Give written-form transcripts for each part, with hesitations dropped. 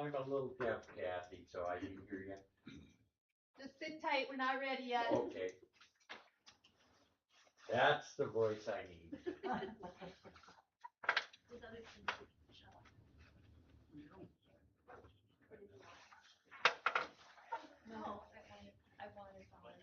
I'm a little deaf, Kathy, so I didn't hear you. Just sit tight, we're not ready yet. Okay. That's the voice I need. No, I wanted someone.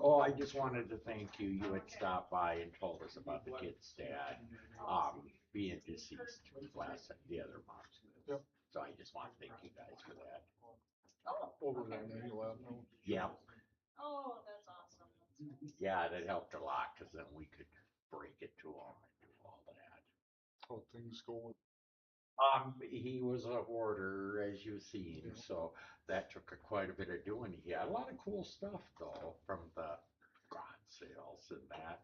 Oh, I just wanted to thank you. You had stopped by and told us about the kid's dad, being deceased the other month. Yep. So I just want to thank you guys for that. Oh, Over okay. that many lab notes. Yeah, Oh, that's awesome. yeah, that helped a lot because then we could break it to him and do all that. How things go with He was a hoarder, as you've seen, Yeah. so that took quite a bit of doing. He had a lot of cool stuff though from the garage sales and that.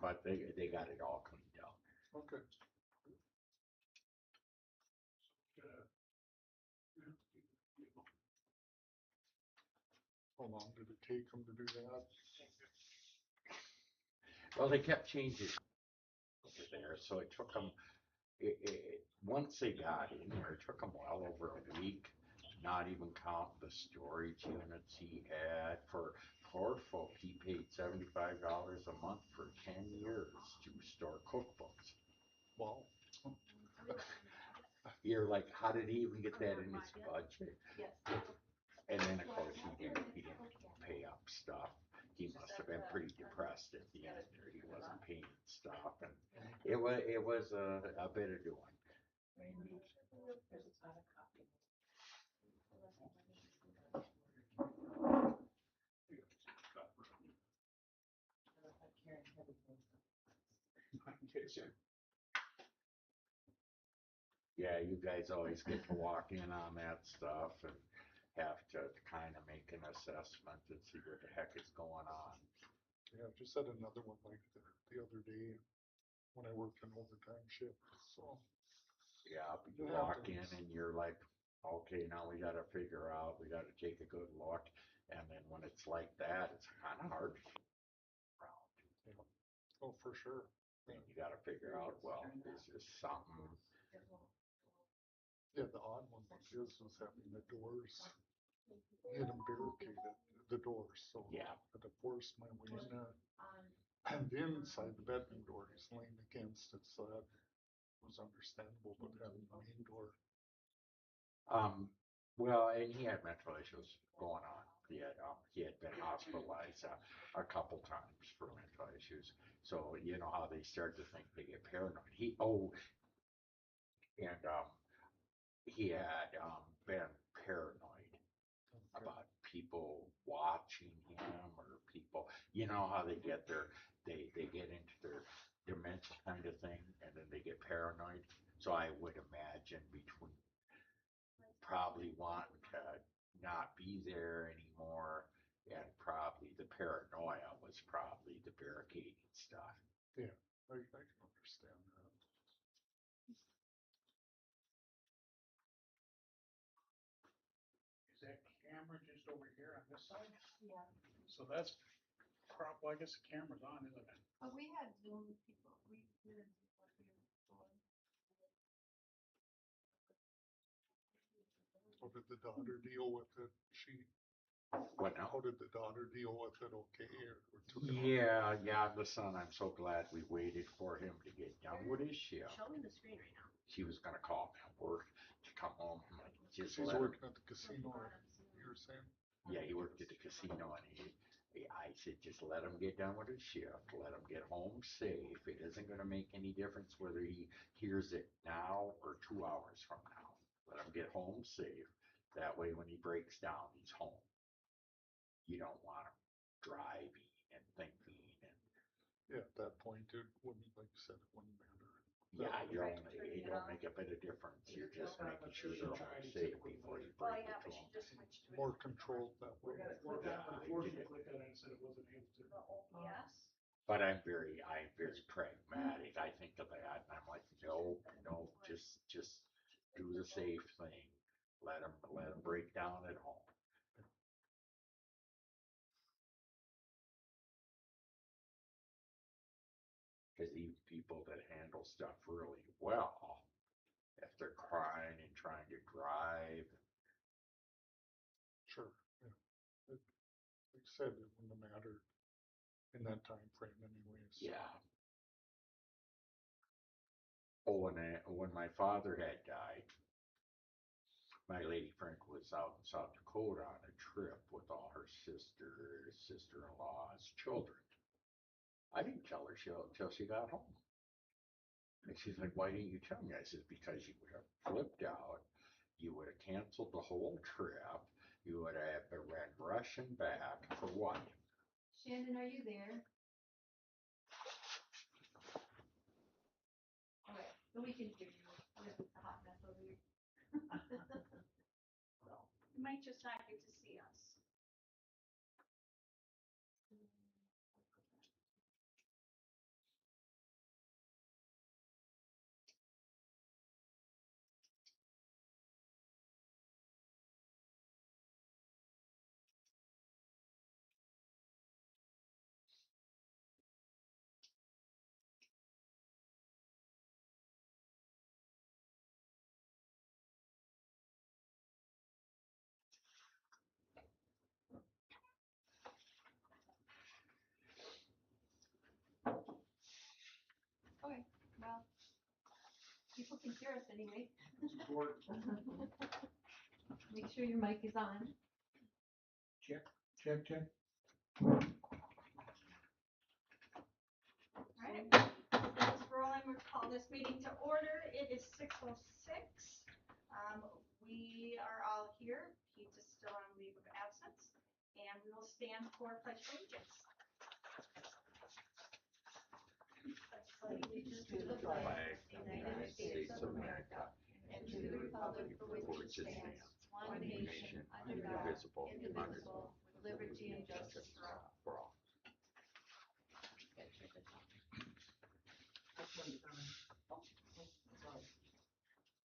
But they got it all cleaned up. okay. How long did it take them to do that? Well, they kept changing over there, so it took them. Once they got in there, it took them well over a week. Not even count the storage units he had for poor folk. He paid $75 a month for 10 years to store cookbooks. Wow. You're like, how did he even get that in his budget? Yes. And then of course he didn't pay up stuff. He must have been pretty depressed at the end there. He wasn't paying stuff, and it was a bit of doing. Yeah, you guys always get to walk in on that stuff and have to kind of make an assessment and see what the heck is going on. Yeah, I just had another one like the other day when I worked an overtime shift. So Yeah, but you It walk in happens. and you're like, okay, now we got to figure out, we got to take a good look. And then when it's like that, it's kind of hard to figure out. yeah. Oh, for sure. And you got to figure out, well, is this something? Yeah, the odd one with his was having the doors. He had them barricaded, the doors, so Yeah. I had to force my way in there. And the inside, the bedroom door, he's laying against it, so that was understandable, but having the main door. Well, and he had mental issues going on. He had been hospitalized a couple times for mental issues. So you know how they start to think they get paranoid. And he had been paranoid Okay. about people watching him or people. You know how they get they get into their dementia kind of thing, and then they get paranoid. So I would imagine between probably wanting to not be there anymore, and probably the paranoia was probably the barricading stuff. Yeah, I can understand that. Is that camera just over here on this side? Yeah. So that's well, I guess the camera's on, isn't it? But we had Zoom people, we did what we were doing. How did the daughter deal with it? What now? How did the daughter deal with it? Okay, or took it on? Yeah, the son. I'm so glad we waited for him to get done with his shift. Show me the screen right now. She was gonna call me at work to come home. I'm like, just He's let him. working at the casino, you were saying? Yeah, he worked at the casino, and I said, just let him get done with his shift. Let him get home safe. It isn't gonna make any difference whether he hears it now or 2 hours from now. Let him get home safe. That way, when he breaks down, he's home. You don't want him driving and thinking and Yeah, at that point, it wouldn't, like you said, it wouldn't matter. Yeah, you Trying don't, to turn it it don't off. make a bit of difference, you're just Yeah, making but sure she they're tried all to safe take it before you Well, break yeah, it to but she them. just switched to it. more controlled that We way. got it worked Yeah, out, but I before get she it. clicked on it, it said it wasn't able to. The OBS. But I'm very pragmatic, I think of that, and I'm like, no, just do the safe thing, let them break down at home. Cause these people that handle stuff really well, if they're crying and trying to drive, Sure, yeah. Like I said, it wouldn't have mattered in that time frame anyways. yeah. Oh, when my father had died, my lady friend was out in South Dakota on a trip with all her sisters, sister-in-laws, children. I didn't tell her till she got home. And she's like, why didn't you tell me? I said, because you would have flipped out. You would have canceled the whole trip. You would have been rushing back for what? Shannon, are you there? Okay, so we can hear you. This is a hot mess over here. You might just not get to see us. Okay, well, people can hear us anyway. Make sure your mic is on. Check. Alright, let's roll in. We'll call this meeting to order. It is 6:06. We are all here. Pete is still on leave of absence. And we will stand for pledge of allegiance. Pledge allegiance to the flag of the United States of America and to the republic for which it stands, one nation, under God, indivisible, with liberty and justice for all.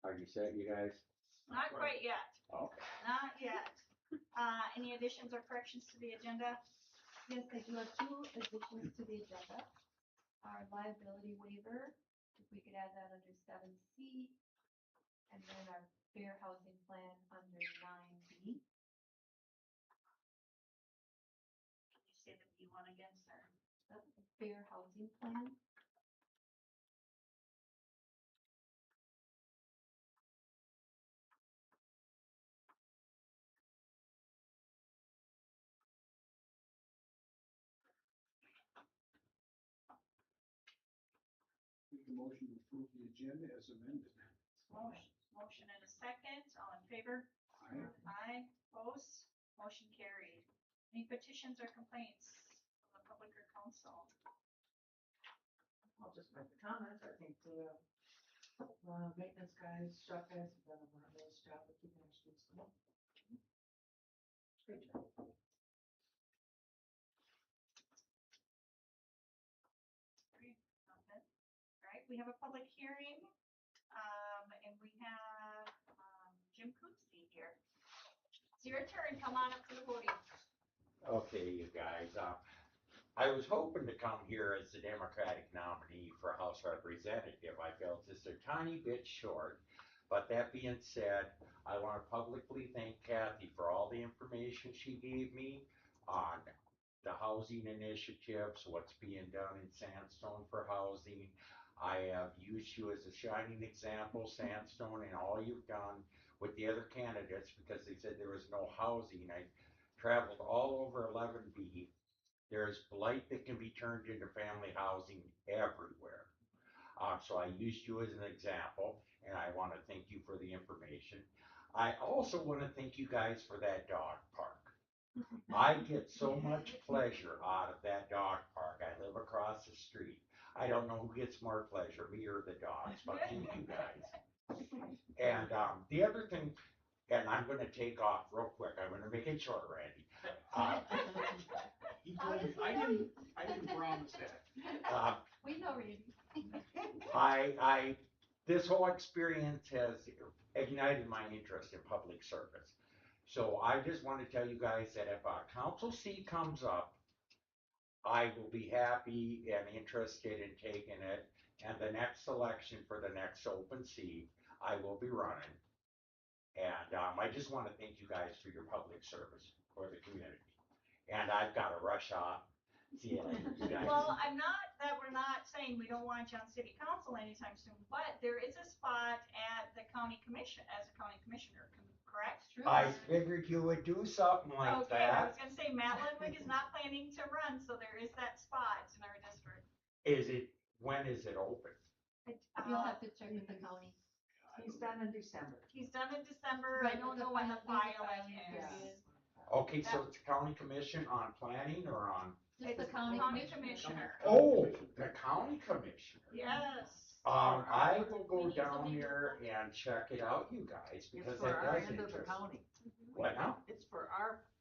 Are you set, you guys? Not quite yet. Okay. Not yet. Any additions or corrections to the agenda? Yes, I do have two additions to the agenda. Our liability waiver, if we could add that under 7C, and then our fair housing plan under 9B. Can you say the B one again, sir? That's the fair housing plan. Make a motion to approve the agenda as amended. Motion and a second. All in favor? Aye. Aye. Opposed? Motion carried. Any petitions or complaints from the public or council? I'll just make the comments. I think the maintenance guys, shop guys have done a marvelous job of keeping our streets clean. Great job. Great. Okay. All right, we have a public hearing, and we have, Jim Cootsey here. It's your turn. Come on up to the podium. Okay, you guys, I was hoping to come here as the Democratic nominee for House Representative. I felt just a tiny bit short. But that being said, I want to publicly thank Kathy for all the information she gave me on the housing initiatives, what's being done in Sandstone for housing. I have used you as a shining example, Sandstone, and all you've done with the other candidates because they said there was no housing. I traveled all over 11B. There's blight that can be turned into family housing everywhere. So I used you as an example, and I want to thank you for the information. I also want to thank you guys for that dog park. I get so much pleasure out of that dog park. I live across the street. I don't know who gets more pleasure, me or the dogs, but thank you guys. And, the other thing, and I'm gonna take off real quick, I'm gonna make it short, Randy. He How told me, does he know? I didn't promise that. We know Randy. This whole experience has ignited my interest in public service. So I just want to tell you guys that if a council seat comes up, I will be happy and interested in taking it. And the next election for the next open seat, I will be running. And I just want to thank you guys for your public service for the community. And I've got to rush off. See you later, you guys. Well, we're not saying we don't want you on city council anytime soon, but there is a spot at the county commission, as a county commissioner, correct? True. I figured you would do something like Okay, I was that. gonna say Matt Ludwig is not planning to run, so there is that spot in our district. When is it open? You'll have to check with the county. He's done in December. He's done in December, I Right, don't but know when the there's a filing filing is. period. Okay, so it's county commission on planning or on? Just the It's county commissioner. Oh, the county commissioner. Yes. I will go down there and check it out, you guys, because It's for that our does end of the interest. county. What now? It's for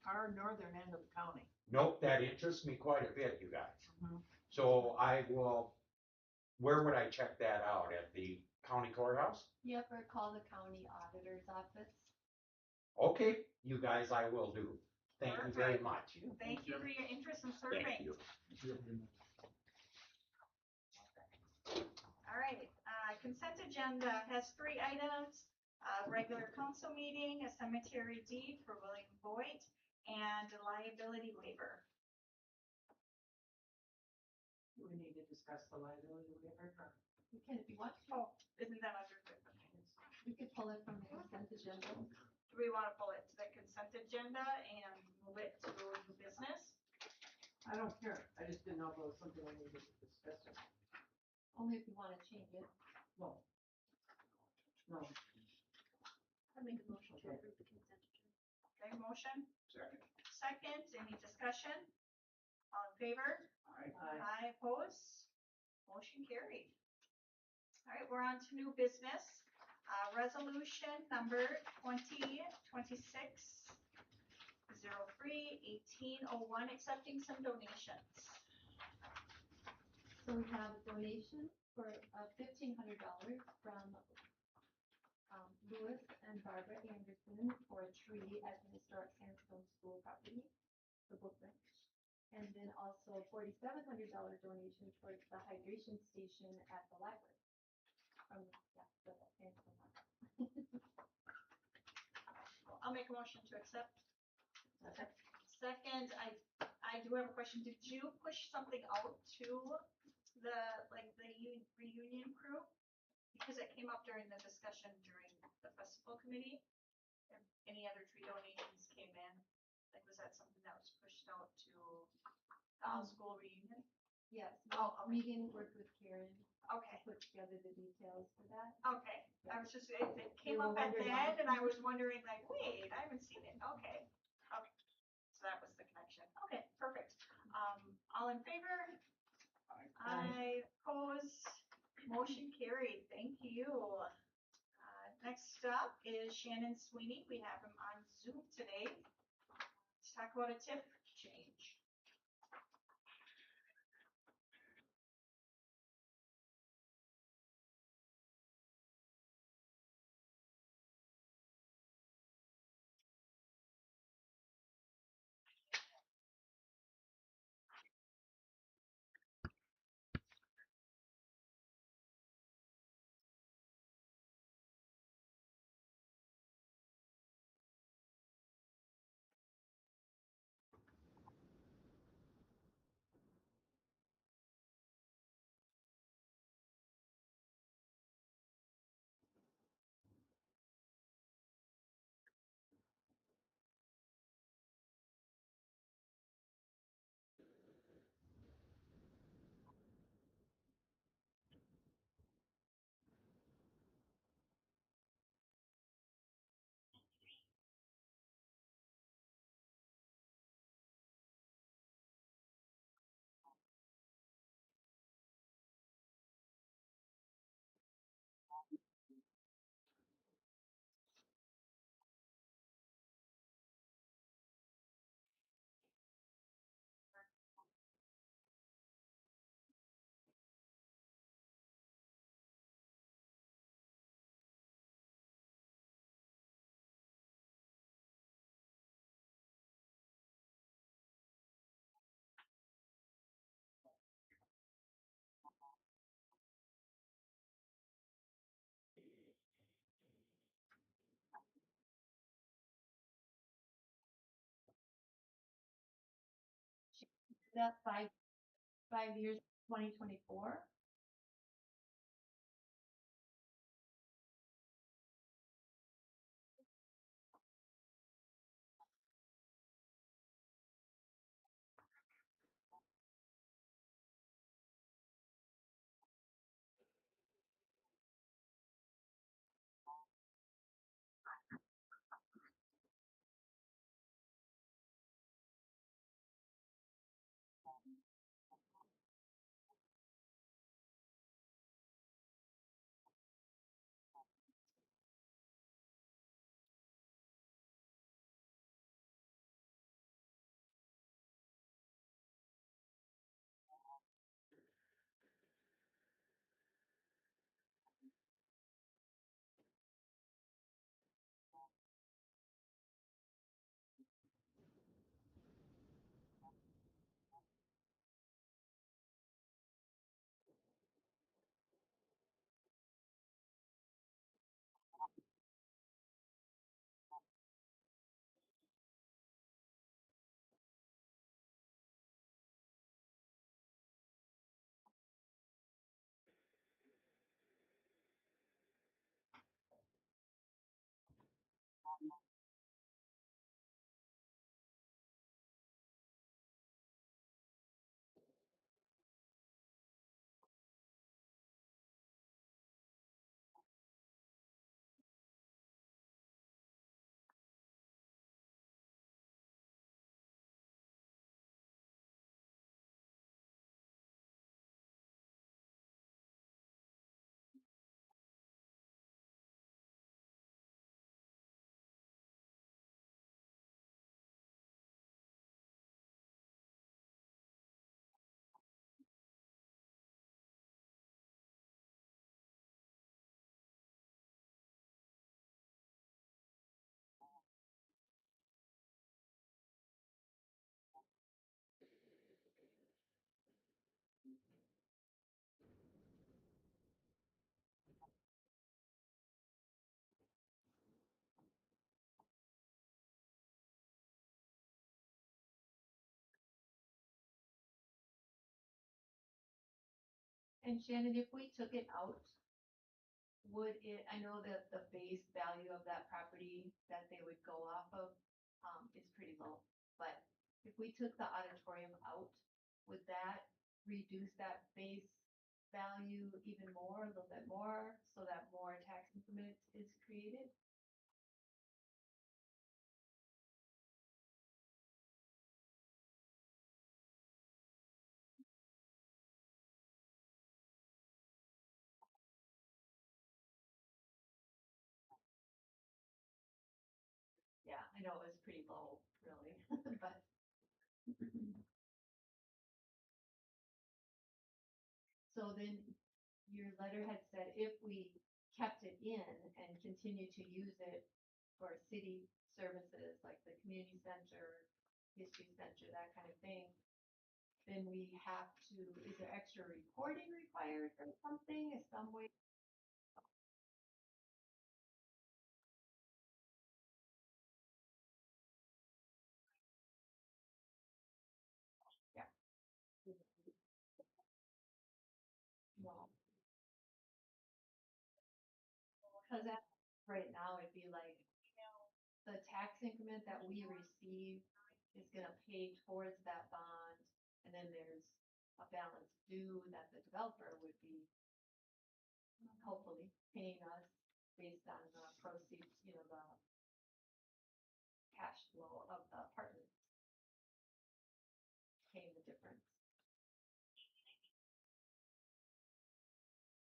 our northern end of the county. Nope, that interests me quite a bit, you guys. Mhm. So where would I check that out? At the county courthouse? Yep, or call the county auditor's office. Okay, you guys, I will do. Thank you very much. Thank you for your interest in serving. Thank you. All right, consent agenda has 3 items, regular council meeting, a cemetery deed for William Voigt, and a liability waiver. Do we need to discuss the liability waiver? We can, if you want, Oh, isn't that under, we could pull it from the consent agenda. do we want to pull it to the consent agenda and move it to new business? I don't care. I just didn't know if it was something we needed to discuss. Only if you want to change it. No. No. I make a motion to approve the consent agenda. Okay, motion, Second. second, any discussion? All in favor? Aye, oppose, motion carried. All right, we're on to new business. Resolution number 2026-03-1801, accepting some donations. So we have a donation for $1,500 from Louis and Barbara Anderson for a tree at the historic Sandstone school property, the book bench. And then also $4,700 donation towards the hydration station at the library. The Sandstone one. I'll make a motion to accept. Second, I do have a question. Did you push something out to the reunion crew? Because it came up during the discussion during the festival committee. If any other tree donations came in, like was that something that was pushed out to the all-school reunion? Yes, Oh, okay. Megan worked with Karen Okay, to put together the details for that. okay. I was just, it came You up at the were wondering end and I was wondering like, wait, I haven't seen it. Okay. Okay. So that was the connection. Okay, perfect. All in favor? Aye, oppose, motion carried, thank you. Next up is Shannon Sweeney, we have him on Zoom today. Let's talk about a tip change. that 5 years, 2024. And Shannon, if we took it out, would it, I know that the base value of that property that they would go off of, is pretty low. But if we took the auditorium out, would that reduce that base value even more, a little bit more, so that more tax increment is created? Yeah, I know it was pretty low, really, but. So then your letter had said if we kept it in and continued to use it for city services like the community center, history center, that kind of thing, then we have to, is there extra reporting required or something, is some way? Yeah. No. Cause that, right now, it'd be like, the tax increment that we receive is gonna pay towards that bond, and then there's a balance due that the developer would be hopefully paying us based on the proceeds, the cash flow of the apartments, paying the difference.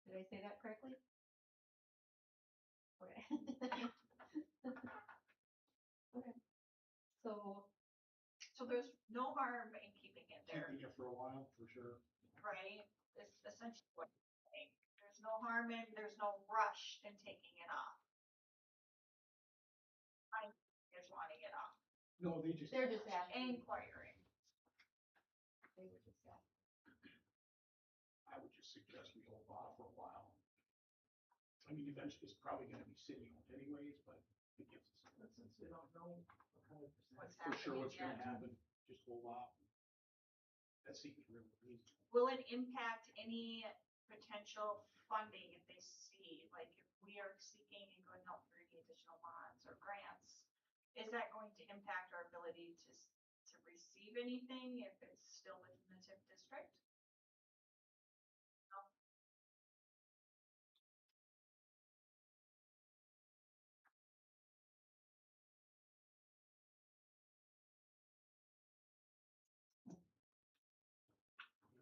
Did I say that correctly? Okay. Okay, so, So there's no harm in keeping it there, Keeping it for a while, for sure. right? It's essentially what you're saying. There's no harm in, there's no rush in taking it off. I is wanting it off, No, they just. they're just asking, inquiring. they were just asking. I would just suggest we hold off for a while. I mean, eventually it's probably gonna be city owned anyways, but it gives us, since they don't know 100% What's for sure happening what's gonna yet. happen, just hold off. That seems really reasonable. Will it impact any potential funding if they see, like if we are seeking and going out for any additional bonds or grants? Is that going to impact our ability to receive anything if it's still within the TIF district?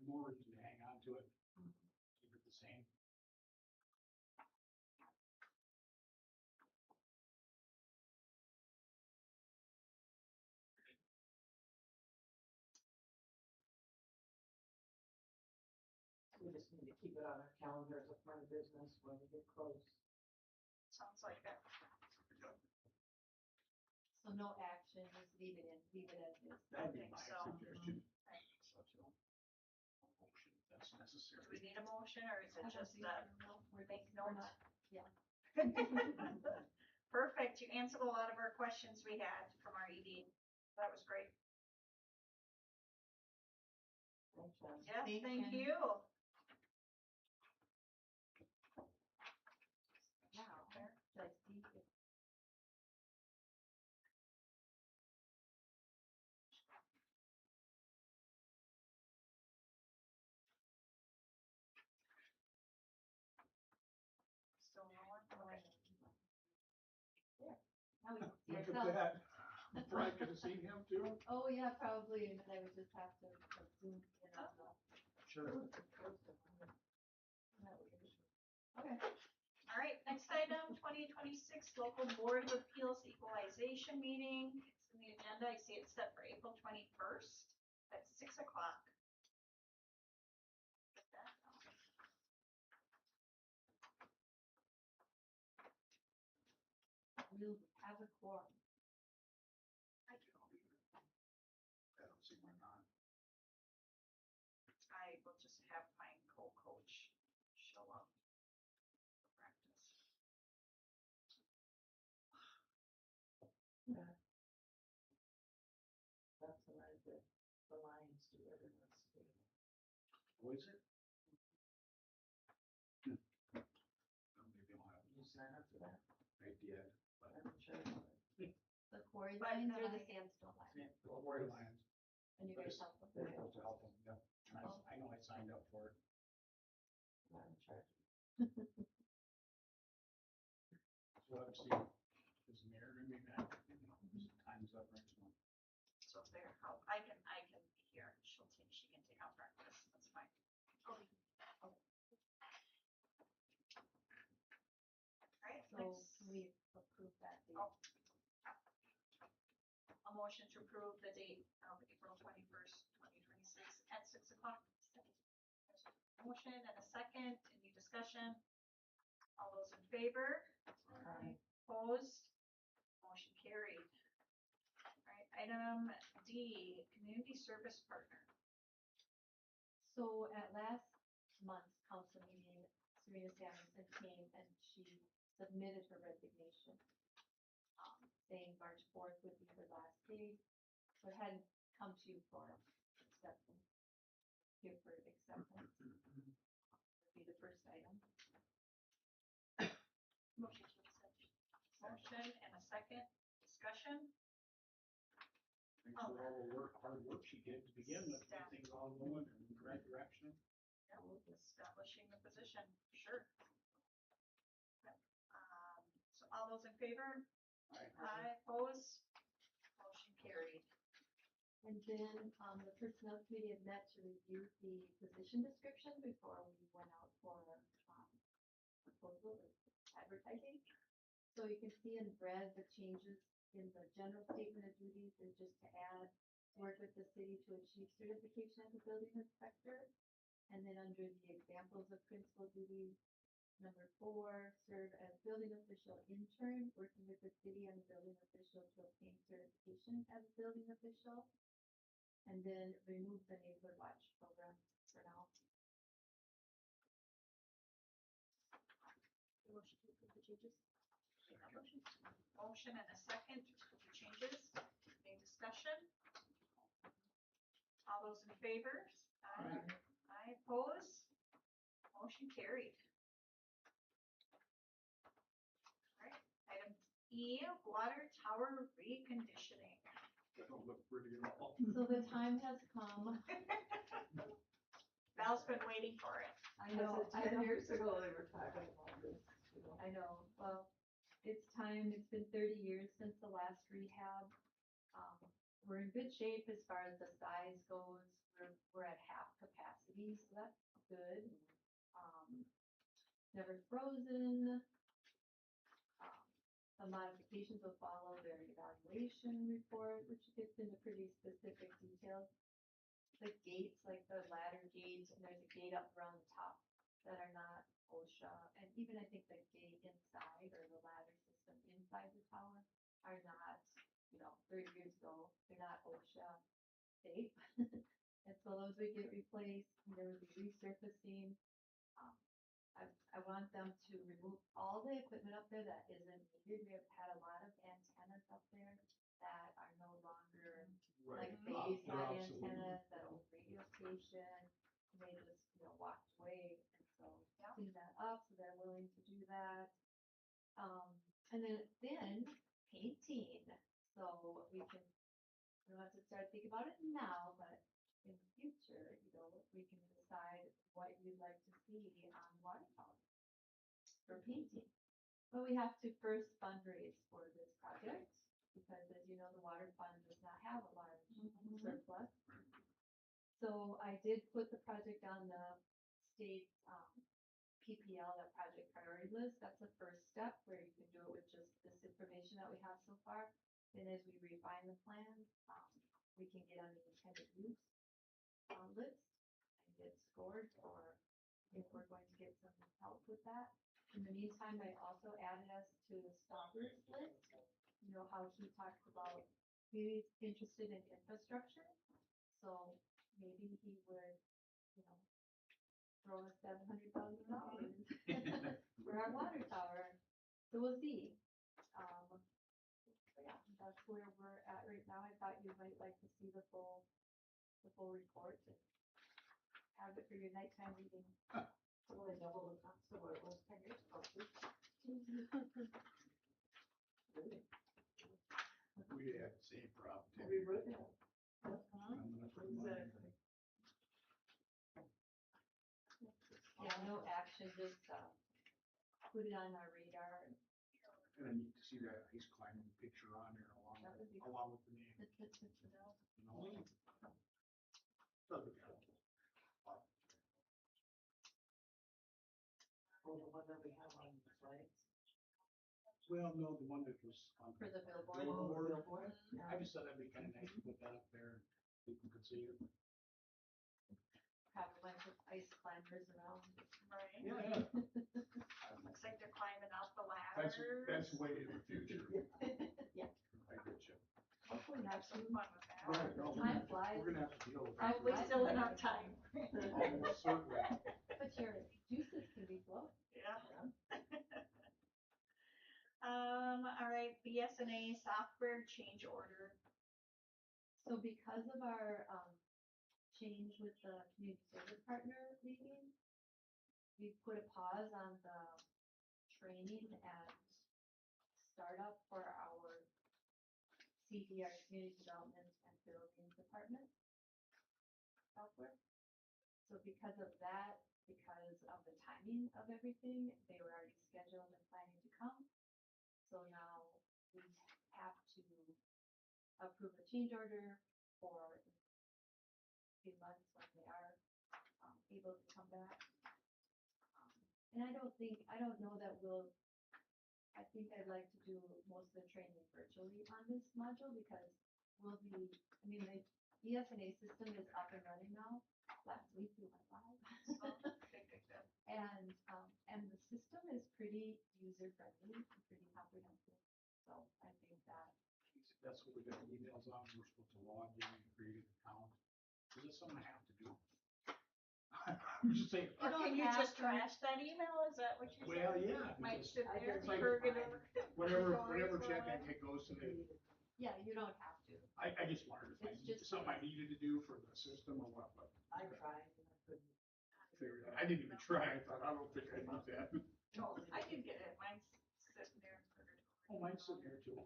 More reason to hang on to it, keep it the same. We just need to keep it on our calendar as a part of business when we get close. Sounds like that. So no action, just leave it as is. That'd be think my so. suggestion. Right. So, a motion if that's Do we necessary. need a motion or is I it don't just think a so, no, we're make we're notes? not- Perfect. You answered a lot of our questions we had from our ED. That was great. Thanks, Jen. Yes, Thanks, thank Jen. you. Now, should I see if Still rolling? Okay. there, now we can see Look at ourselves. that. Brad could have seen him too. Oh, yeah, probably, and then I would just have to zoom in on the. Sure. Okay. All right, next item, 2026 local board of appeals equalization meeting. It's in the agenda. I see it's set for April 21st at 6 o'clock. We'll have a quorum. I don't see why not. I will just have my co-coach show up for practice. Yeah. That's what I did, the Lions do every once in a while. What is it? Maybe I'll have Did you sign up for that? an idea. I'm sure. The quarry But lines then or the I- sandstone lines? Warrior Lions. And you guys help them? They're supposed to help them, yeah. And Oh. I know I signed up for it. Not in charge. So let's see. Is the mayor gonna be back? Time's up next month. So if they're help, I can be here. She can take out practice. That's fine. All right, So next. we approve that date. Oh. A motion to approve the date of April 21st, 2026 at 6 o'clock. There's a motion and a second. Any discussion? All those in favor? Aye. Opposed? Motion carried. All right, item D, community service partner. So at last month's council meeting, Serena Samuelson came and she submitted her resignation, saying March 4th would be her last day. So it hadn't come to you for acceptance, here for acceptance. Would be the first item. Motion to accept. Motion and a second. Discussion. Thanks for all the work, hard work she did to begin with, get things all going in the right direction. Establishing the position, sure. So all those in favor? Aye, opposed? Motion carried. And then, the personnel committee had met to review the position description before we went out for, proposal or advertising. So you can see in red, the changes in the general statement of duties is just to add, work with the city to achieve certification as a building inspector. And then under the examples of principal duties, number 4, serve as building official intern, working with the city and the building official to obtain certification as a building official. And then remove the neighborhood watch program for now. Motion to approve the changes. Motion and a second to approve the changes. Any discussion? All those in favor? Aye, oppose? Motion carried. Alright, item E, water tower reconditioning. That don't look pretty at all. So the time has come. Val's been waiting for it. I know, I 10 know. years ago, they were talking about this, you know. I know, well, it's time, it's been 30 years since the last rehab. We're in good shape as far as the size goes, we're at half capacity, so that's good. Never frozen. The modifications will follow their evaluation report, which gets into pretty specific details. The gates, like the ladder gates, and there's a gate up around the top that are not OSHA, and even I think the gate inside or the ladder system inside the tower are not, 30 years ago, they're not OSHA safe. And so those would get replaced, and there would be resurfacing. I want them to remove all the equipment up there that isn't needed. We have had a lot of antennas up there that are no longer like baby Yeah, side absolutely. antennas, that old radio station, and they just, walked away. And so clean that up, so they're willing to do that. And then painting, so we can, we don't have to start thinking about it now, but in the future, we can decide what you'd like to see on water tower for painting. But we have to first fundraise for this project, because as you know, the water fund does not have a large surplus. So I did put the project on the state's PPL, that project priority list. That's the first step where you can do it with just this information that we have so far. And as we refine the plan, we can get on the intended use list and get scored for if we're going to get some help with that. In the meantime, I also added us to Stauber's list. You know how he talks about he's interested in infrastructure. So maybe he would, throw us $700,000 for our water tower. So we'll see. But yeah, that's where we're at right now. I thought you might like to see the full report and have it for your nighttime reading. So they double the cost of what it was 10 years ago. Really? We had the same problem. We would have. Uh-huh. Exactly. Yeah, no action, just put it on our radar. And I need to see that ice climbing picture on there That would be along with the name. You know? Doesn't help. Oh, the one that we have on the flags. Well, no, the one that was on. For the billboard. Billboard? I just thought that'd be kind of nice to put that up there, people could see it. Have a bunch of ice climbers around. Right. Yeah. Looks like they're climbing up the That's ladders. way in the future. Yeah. I get you. Hopefully not Have some too fun with that. Right, no, Time flies. we're gonna have to deal with that. Probably still enough time. Almost certainly. But your juices can be flowing. Yeah. All right, BSNA software change order. So because of our change with the community service partner leaving, we put a pause on the training and startup for our CD, our community development and building department software. So because of that, because of the timing of everything, they were already scheduled and planning to come. So now we have to approve a change order for a few months when they are able to come back. And I don't know that I think I'd like to do most of the training virtually on this module, because the ESNA system is up and running now. Last week we went live. Good. And the system is pretty user friendly, pretty comprehensive. So I think that. That's what we got emails on, we're supposed to log in and create an account. Is this something I have to do? I'm just saying. Or don't can you have just to- trash that email? Is that what you're saying? Well, yeah, Might because sit I there, just like Bergen mine. or. whatever Doors check I or get goes to the, Yeah, you don't have to. to. I just wondered if It's just something I ways. needed to do for the system or what, but I tried and I couldn't. figured out. I didn't even try. I thought, I don't think I need that. No, I did get it, mine's sitting there. Oh, mine's sitting here too.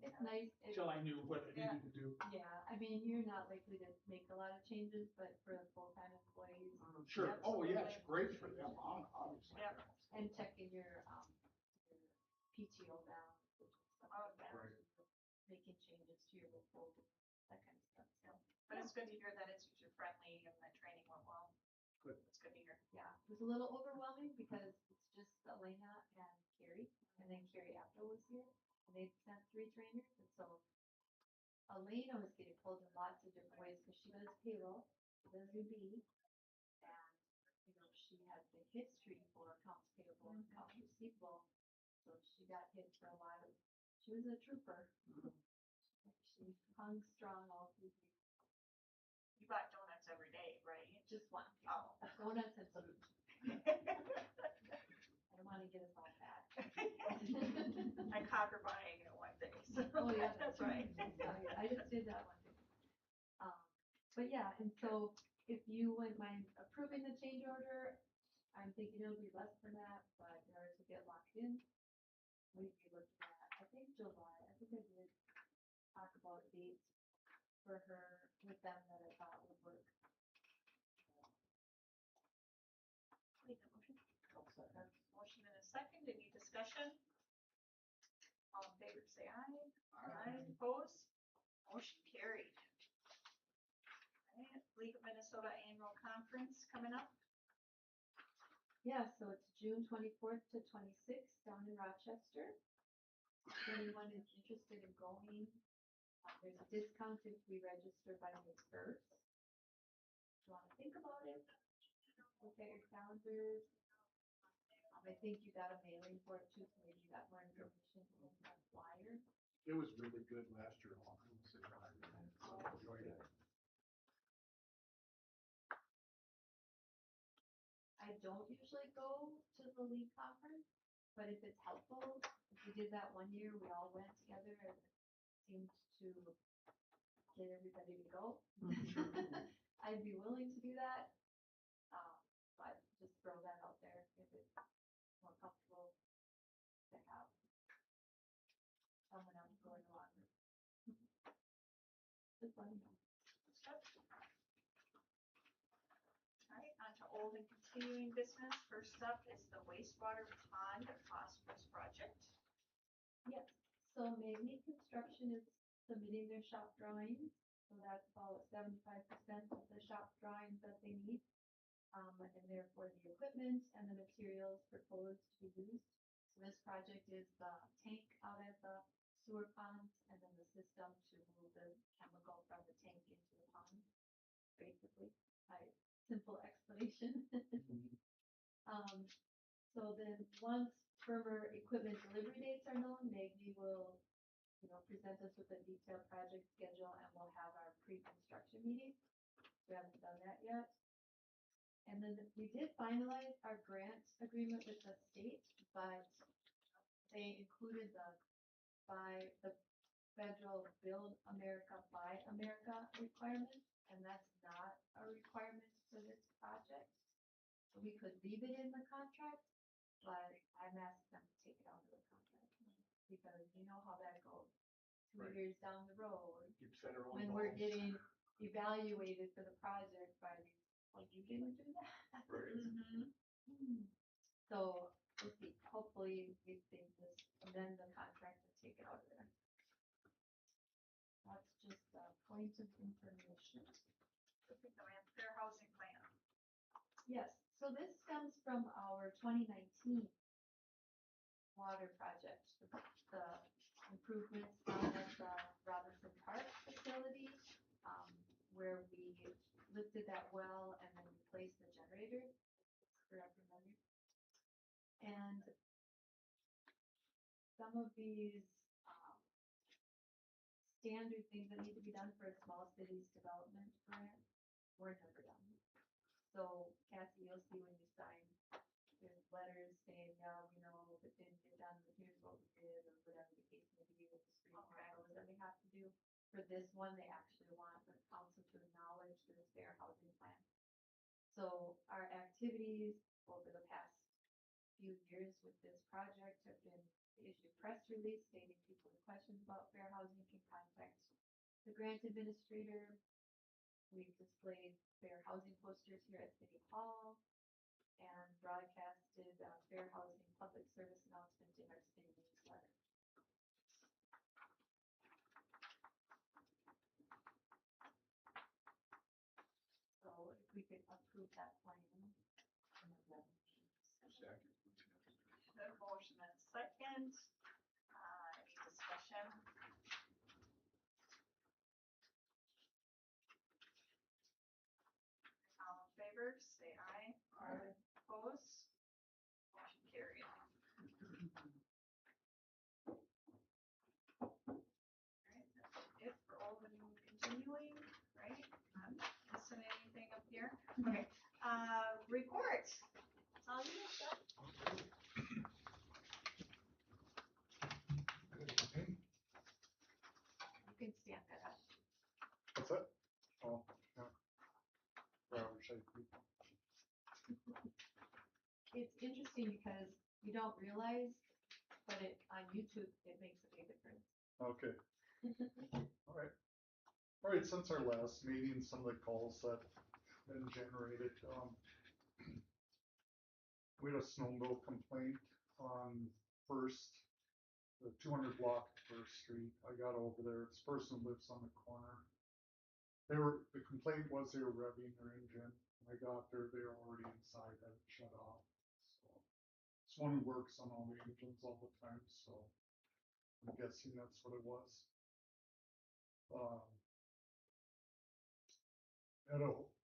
It's nice. Till I knew what I Yeah. needed to do. Yeah, I mean, you're not likely to make a lot of changes, but for the full-time employees Sure. Oh, yeah, it's great for them, obviously. Yeah. and checking your PTO balance, which is Oh, something yeah. Right. making changes to your withholding, that kind of stuff, so. But it's good to hear that it's user friendly and the training went well. Good. It's good to hear. Yeah, it was a little overwhelming because it's just Elena and Carrie, and then Carrie Apto was here, and they sent 3 trainers, and so Elena was getting pulled in lots of different ways, because she does payroll, she does UB, and, she has the history for accounts payable and accounts receivable, so she got hit for a lot of, she was a trooper. She hung strong all through the, You bought donuts every day, right? just one, Oh. donuts and food. I don't wanna get us all fat. I caught her buying it one day, so. Oh, yeah. That's right. I just did that one day. But yeah, and so if you wouldn't mind approving the change order, I'm thinking it'll be less than that, but in order to get locked in, we'd be looking at, I think July, I think I did talk about dates for her with them that I thought would work. Make a motion. Motion and a second, any discussion? All in favor, say aye. Aye. Opposed? Motion carried. Alright, League of Minnesota Annual Conference coming up. Yeah, so it's June 24th to 26th down in Rochester. If anyone is interested in going, there's a discount if we register by May 1st. If you want to think about it, look at your calendars. I think you got a mailing for it too, so maybe you got more information in that flyer. It was really good last year. I enjoyed it. I don't usually go to the league conference, but if it's helpful, if we did that one year, we all went together and it seemed to get everybody to go. I'd be willing to do that. But just throw that out there if it's more comfortable to have someone else going along. Just let me know. Alright, on to old and continuing business. First up is the wastewater pond phosphorus project. Yes, so Magni Construction is submitting their shop drawings, so that's about 75% of the shop drawings that they need. And therefore the equipment and the materials proposed to be used. So this project is the tank out at the sewer ponds and then the system to move the chemical from the tank into the pond, basically. Simple explanation. So then once firmer equipment delivery dates are known, Magni will, present us with a detailed project schedule and we'll have our pre-construction meeting. We haven't done that yet. And then we did finalize our grant agreement with the state, but they included the federal Build America, Buy America requirement, and that's not a requirement for this project. So we could leave it in the contract, but I'm asking them to take it out of the contract because you know how that goes. 2 Right. years down the road, Keep federal when we're involved. getting evaluated for the project by, well, you didn't do that. Right. So we'll see. Hopefully they just amend the contract and take it out of there. That's just a point of information. The fair housing plan. Yes, so this stems from our 2019 water project, the improvements down at the Robinson Park facility, where we lifted that well and then replaced the generator. Correct, remember? And some of these standard things that need to be done for a small cities development grant were never done. So Cassie, you'll see when you sign, there's letters saying, yeah, we know if it didn't get done, but here's what we did, or whatever the case may be with the street Okay. marshals that we have to do. For this one, they actually want the council to acknowledge the fair housing plan. So our activities over the past few years with this project have been to issue press release stating people with questions about fair housing can contact the grant administrator. We've displayed fair housing posters here at City Hall and broadcasted fair housing public service announcement in our city newsletter. So if we could approve that plan. Second. The motion and second, any discussion? All in favor, say aye. Aye. Opposed? Motion carried. Alright, that's it for old and continuing, right? Not missing anything up here? Okay, reports. That's all you got. You can stand that up. What's that? Oh, yeah. Round shape people. It's interesting because you don't realize, but on YouTube, it makes a big difference. Okay. All right. All right, since our last meeting, some of the calls that have been generated, we had a snowmobile complaint on First, the 200 block First Street. I got over there. This person lives on the corner. The complaint was they were revving their engine. When I got there, they were already inside, had it shut off. So this one who works on all the engines all the time, so I'm guessing that's what it was.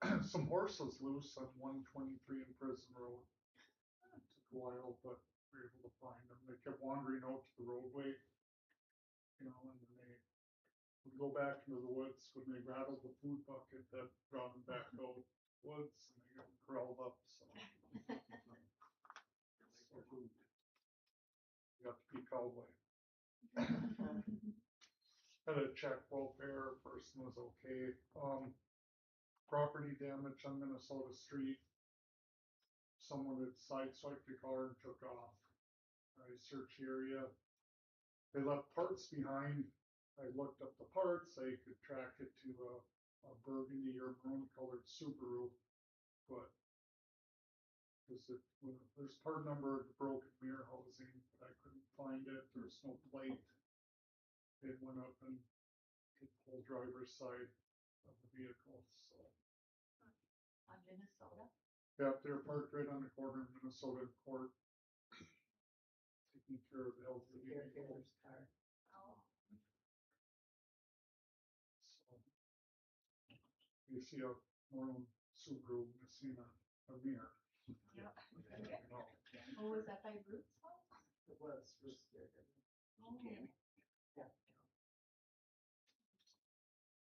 Had some horses loose on 123 in Prison Road. It took a while, but we were able to find them. They kept wandering out to the roadway, and then they would go back into the woods. When they rattled the food bucket, that brought them back out woods, and they got curled up. So you got to be cowboy. Had a check welfare. Person was okay. Property damage on Minnesota Street. Someone had sideswiped a car and took off. I searched the area. They left parts behind. I looked up the parts. I could track it to a burgundy or maroon colored Subaru, but there's part number of the broken mirror housing, but I couldn't find it. There's no plate. It went up and hit the whole driver's side of the vehicle. So On Minnesota. yeah, they're parked right on the corner of Minnesota and Court, taking care of the elderly. Caregiver's car. Oh, So you see a maroon Subaru missing a mirror. yeah. You know. Oh, was that by Roots House? It was caregiver. Oh. Yeah.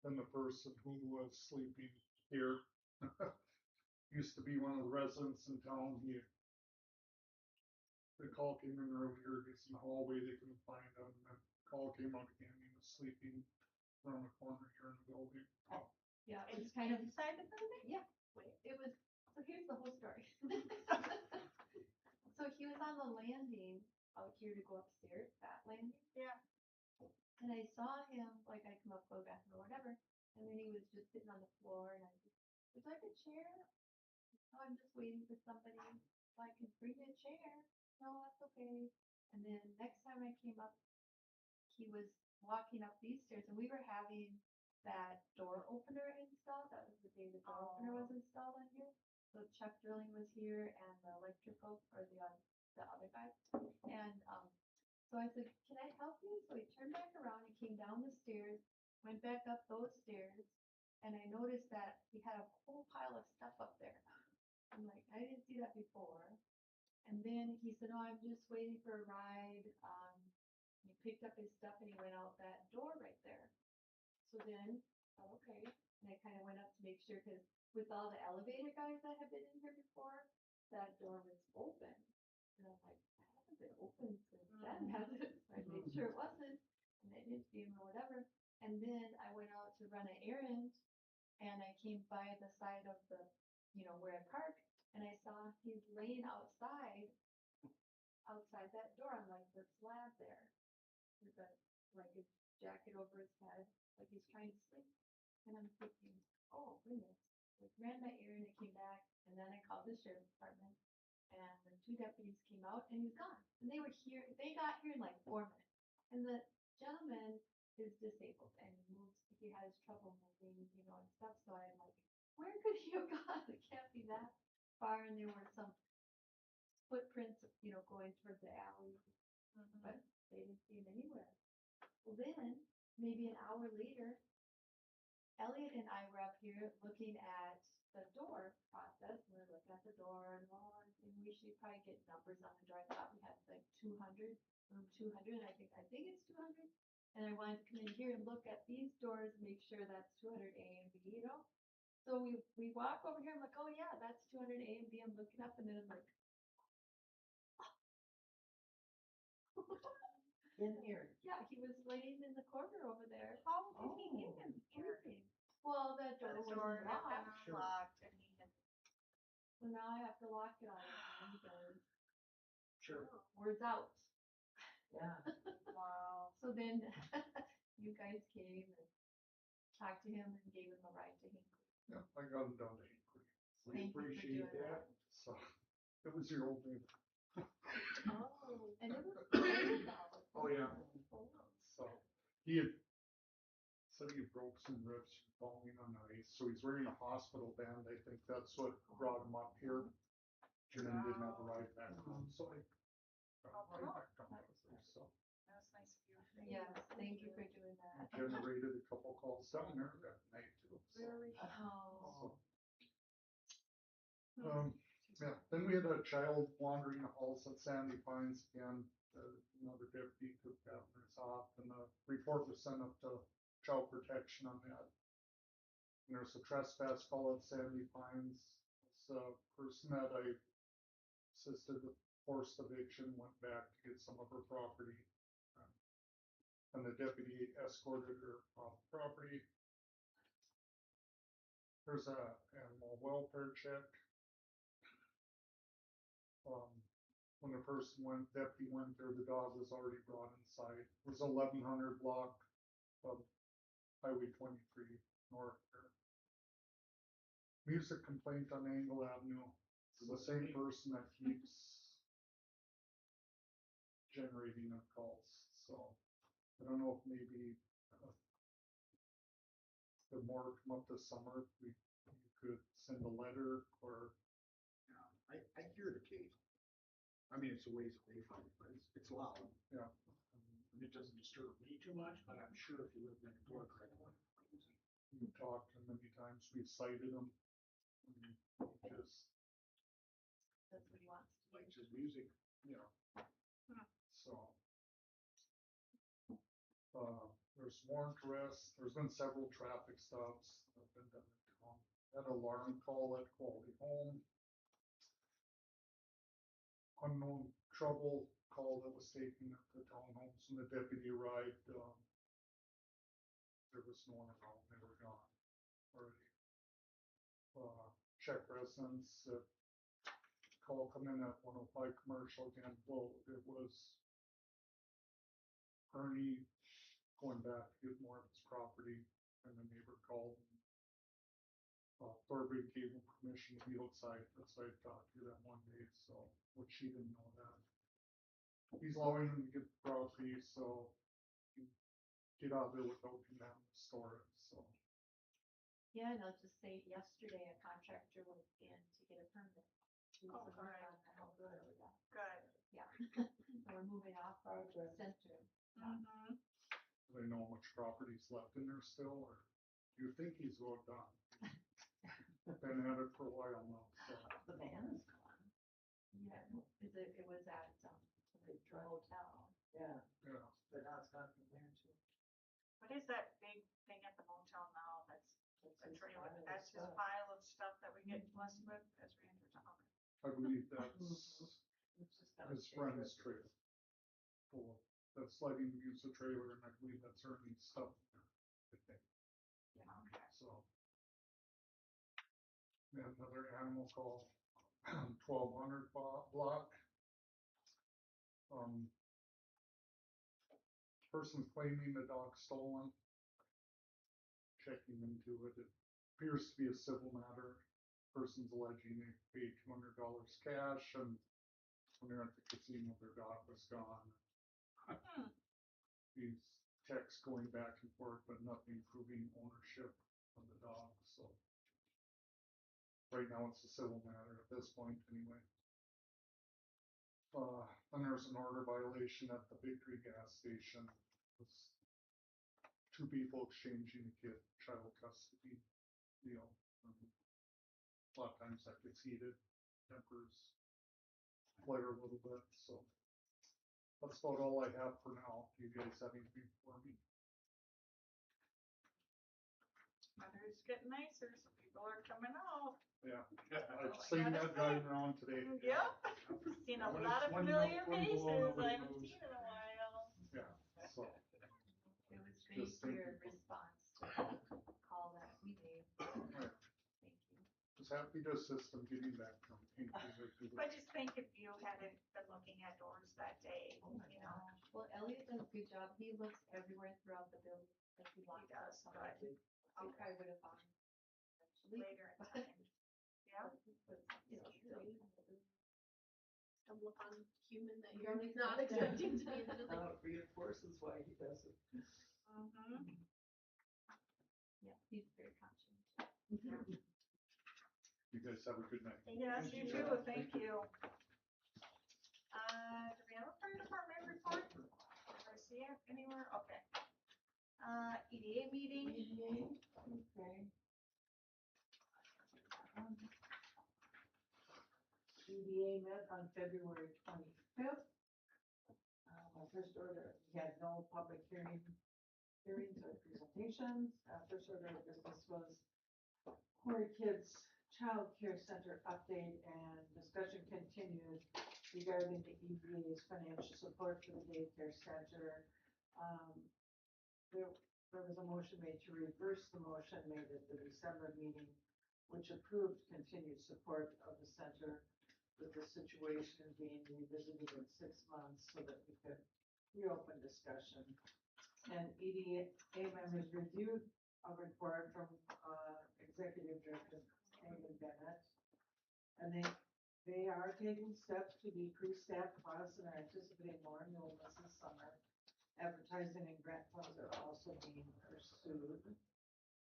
Then the person who was sleeping here used to be one of the residents in town. The call came in earlier, he's in the hallway, they couldn't find him, and then call came out again, he was sleeping around the corner here in the building. Yeah, it was kind of, Inside the building? yeah, it was, so here's the whole story. So he was on the landing out here to go upstairs, that landing. Yeah. And I saw him, like I come up, go back or whatever, and then he was just sitting on the floor and I just, would you like a chair? Oh, I'm just waiting for somebody, so I can bring you a chair. No, that's okay. And then next time I came up, he was walking up these stairs and we were having that door opener installed. That was the day the door opener was installed on here. So Chuck Drilling was here and the electrical, or the other guy. And, so I said, can I help you? So he turned back around and came down the stairs, went back up those stairs, and I noticed that he had a whole pile of stuff up there. I'm like, I didn't see that before. And then he said, oh, I'm just waiting for a ride. He picked up his stuff and he went out that door right there. So then, okay, and I kind of went up to make sure, because with all the elevator guys that have been in here before, that door was open. And I'm like, that hasn't been open since then, has it? So I made sure it wasn't, and I didn't see him or whatever. And then I went out to run an errand, and I came by the side of the, where I park, and I saw he's laying outside that door on like the slab there, with like his jacket over his head, like he's trying to sleep. And I'm thinking, oh goodness. I ran my errand and came back, and then I called the sheriff's department, and the 2 deputies came out, and he was gone. And they got here in like 4 minutes. And the gentleman is disabled and he has trouble moving, and stuff. So I'm like, where could he have gone? It can't be that far. And there were some footprints, going towards the alley, but they didn't see him anywhere. Well, then maybe an hour later, Elliot and I were up here looking at the door process. And we're looking at the door, and we should probably get numbers on the door. I thought we had like 200, room 200. And I think it's 200. And I wanted to come in here and look at these doors, make sure that's 200 A and B, So we walk over here. I'm like, oh yeah, that's 200 A and B. I'm looking up, and then I'm like, In here. yeah, he was laying in the corner over there. How did he get in here? Sleeping. Well, that The door door was had been locked. unlocked and he had. So now I have to lock it all the time because Sure. word's out. Yeah. Wow. So then you guys came and talked to him and gave him a ride to Hinkley. Yeah, I got him down to Hinkley, We Thank you for appreciate doing that. so it was your old neighbor. Oh, and it was cold out. Oh, yeah. So he had said he broke some ribs from falling on ice, so he's wearing a hospital band. I think that's what brought him up here. And then didn't have a ride back home, so I got a ride back down with her, so. That was nice of you. Yes, thank you for doing that. Generated a couple calls down there that night too. So, Very. Oh, yeah, then we had a child wandering the halls at Sandy Pines again. Another deputy took cameras off, and the report was sent up to child protection on that. And there's a trespass call at Sandy Pines. It's a person that I assisted with forced eviction went back to get some of her property. And the deputy escorted her off the property. There's a animal welfare check. When the deputy went there, the dog was already brought inside. It was 1100 block of Highway 23 north there. Music complaint on Angle Avenue. It's the same person that keeps generating the calls. So I don't know if maybe the more come up this summer, you could send a letter or. Yeah, I hear it occasionally. I mean, it's a ways away from it, but it's loud. Yeah. And it doesn't disturb me too much, but I'm sure if you live next door, Craig, We've talked to him many times, we've cited him. He just that's what he wants to do. likes his music. so. There's warrant arrests, there's been several traffic stops that have been done in town. Had an alarm call at Quality Home. Unknown trouble call that was taken at the townhomes and the deputy arrived. There was no one around, they were gone already. Check residence, call come in at 105 commercial again. Well, it was Ernie going back to get more of his property, and the neighbor called. Thorby gave him permission to be outside. That's why I talked to them one day, so, which she didn't know that. He's allowing him to get the property, so he can get out there without him having to store it, so. Yeah, and I'll just say yesterday a contractor went in to get a permit. Do Oh, some work good. on the house. Yeah. Good. Yeah. So we're moving off our center. Mm-hmm. Do they know how much property's left in there still, or do you think he's well done? Been at it for a while now, so. The van is gone. Yeah, it was at the hotel. Yeah, Yeah, but now it's gone from there too. What is that big thing at the motel now? That's That's his pile of that's his stuff. pile of stuff that we get blessed with as renters. Okay. I believe that's It's just not his friend's trailer. So that's letting him use the trailer, and I believe that's earning stuff there, I think, Okay. so. And another animal call, 1200 block. Person claiming the dog stolen. Checking into it, it appears to be a civil matter. Person's alleging they paid $200 cash, and when they're at the casino, their dog was gone. Hmm. These texts going back and forth, but nothing proving ownership of the dog, so. Right now, it's a civil matter at this point, anyway. Then there's an order violation at the Victory gas station. It's two people exchanging a kid, child custody deal. A lot of times that gets heated, tempers flare a little bit, so. That's about all I have for now. Do you guys have anything for me? Weather's getting nicer, so people are coming out. Yeah, Oh, I've I seen gotta that say. driving around today. Yep, seen a When lot it's of one familiar one below, faces nobody I haven't moves. seen in a while. Yeah, so, It was great, Just thank your you. response to the call that we made. Right. Thank you. just happy to assist them getting back from. I just think if you hadn't been looking at doors that day, Oh my you know, gosh. Well, Elliot does a good job. He looks everywhere throughout the building. If he he walks does, out, but I think I would have found him eventually. later in time. Yeah. Stumble upon a human that you're not expecting to be in the building. It reinforces why he does it. Mm-hmm. Yeah, he's very conscious. You guys have a good night. Yes, Thank you you. too, thank you. Do we have a fire department report? Do I see it anywhere? Okay. EDA meeting, Okay. EDA met on February 25th. My first order, we had no public hearings or presentations. First order of business was Quarry Kids Child Care Center update, and discussion continued regarding the EDA's financial support for the daycare center. There was a motion made to reverse the motion made at the December meeting, which approved continued support of the center, with the situation being revisited in 6 months so that we could reopen discussion. And EDA members reviewed a report from Executive Director Amy Bennett, and they are taking steps to decrease staff costs and are anticipating more enrollments this summer. Advertising and grant funds are also being pursued.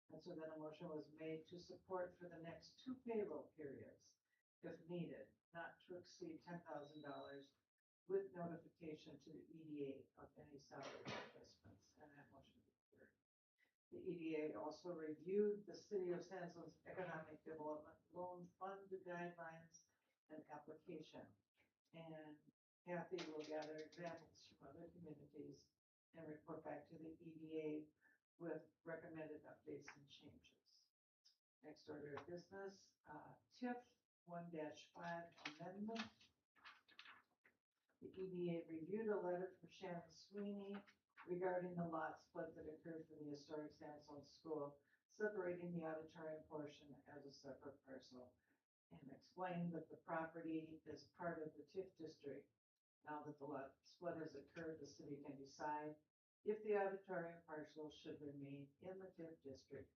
And so then a motion was made to support for the next 2 payroll periods, if needed, not to exceed $10,000, with notification to the EDA of any salary adjustments, and that motion was carried. The EDA also reviewed the City of Sandstone's Economic Development Loan Fund guidelines and application. And Kathy will gather examples from other communities and report back to the EDA with recommended updates and changes. Next order of business, TIF 1-5 amendment. The EDA reviewed a letter from Shannon Sweeney regarding the lot split that occurred for the historic Sandstone School, separating the auditorium portion as a separate parcel, and explained that the property is part of the TIF district. Now that the lot split has occurred, the city can decide if the auditorium parcel should remain in the TIF district,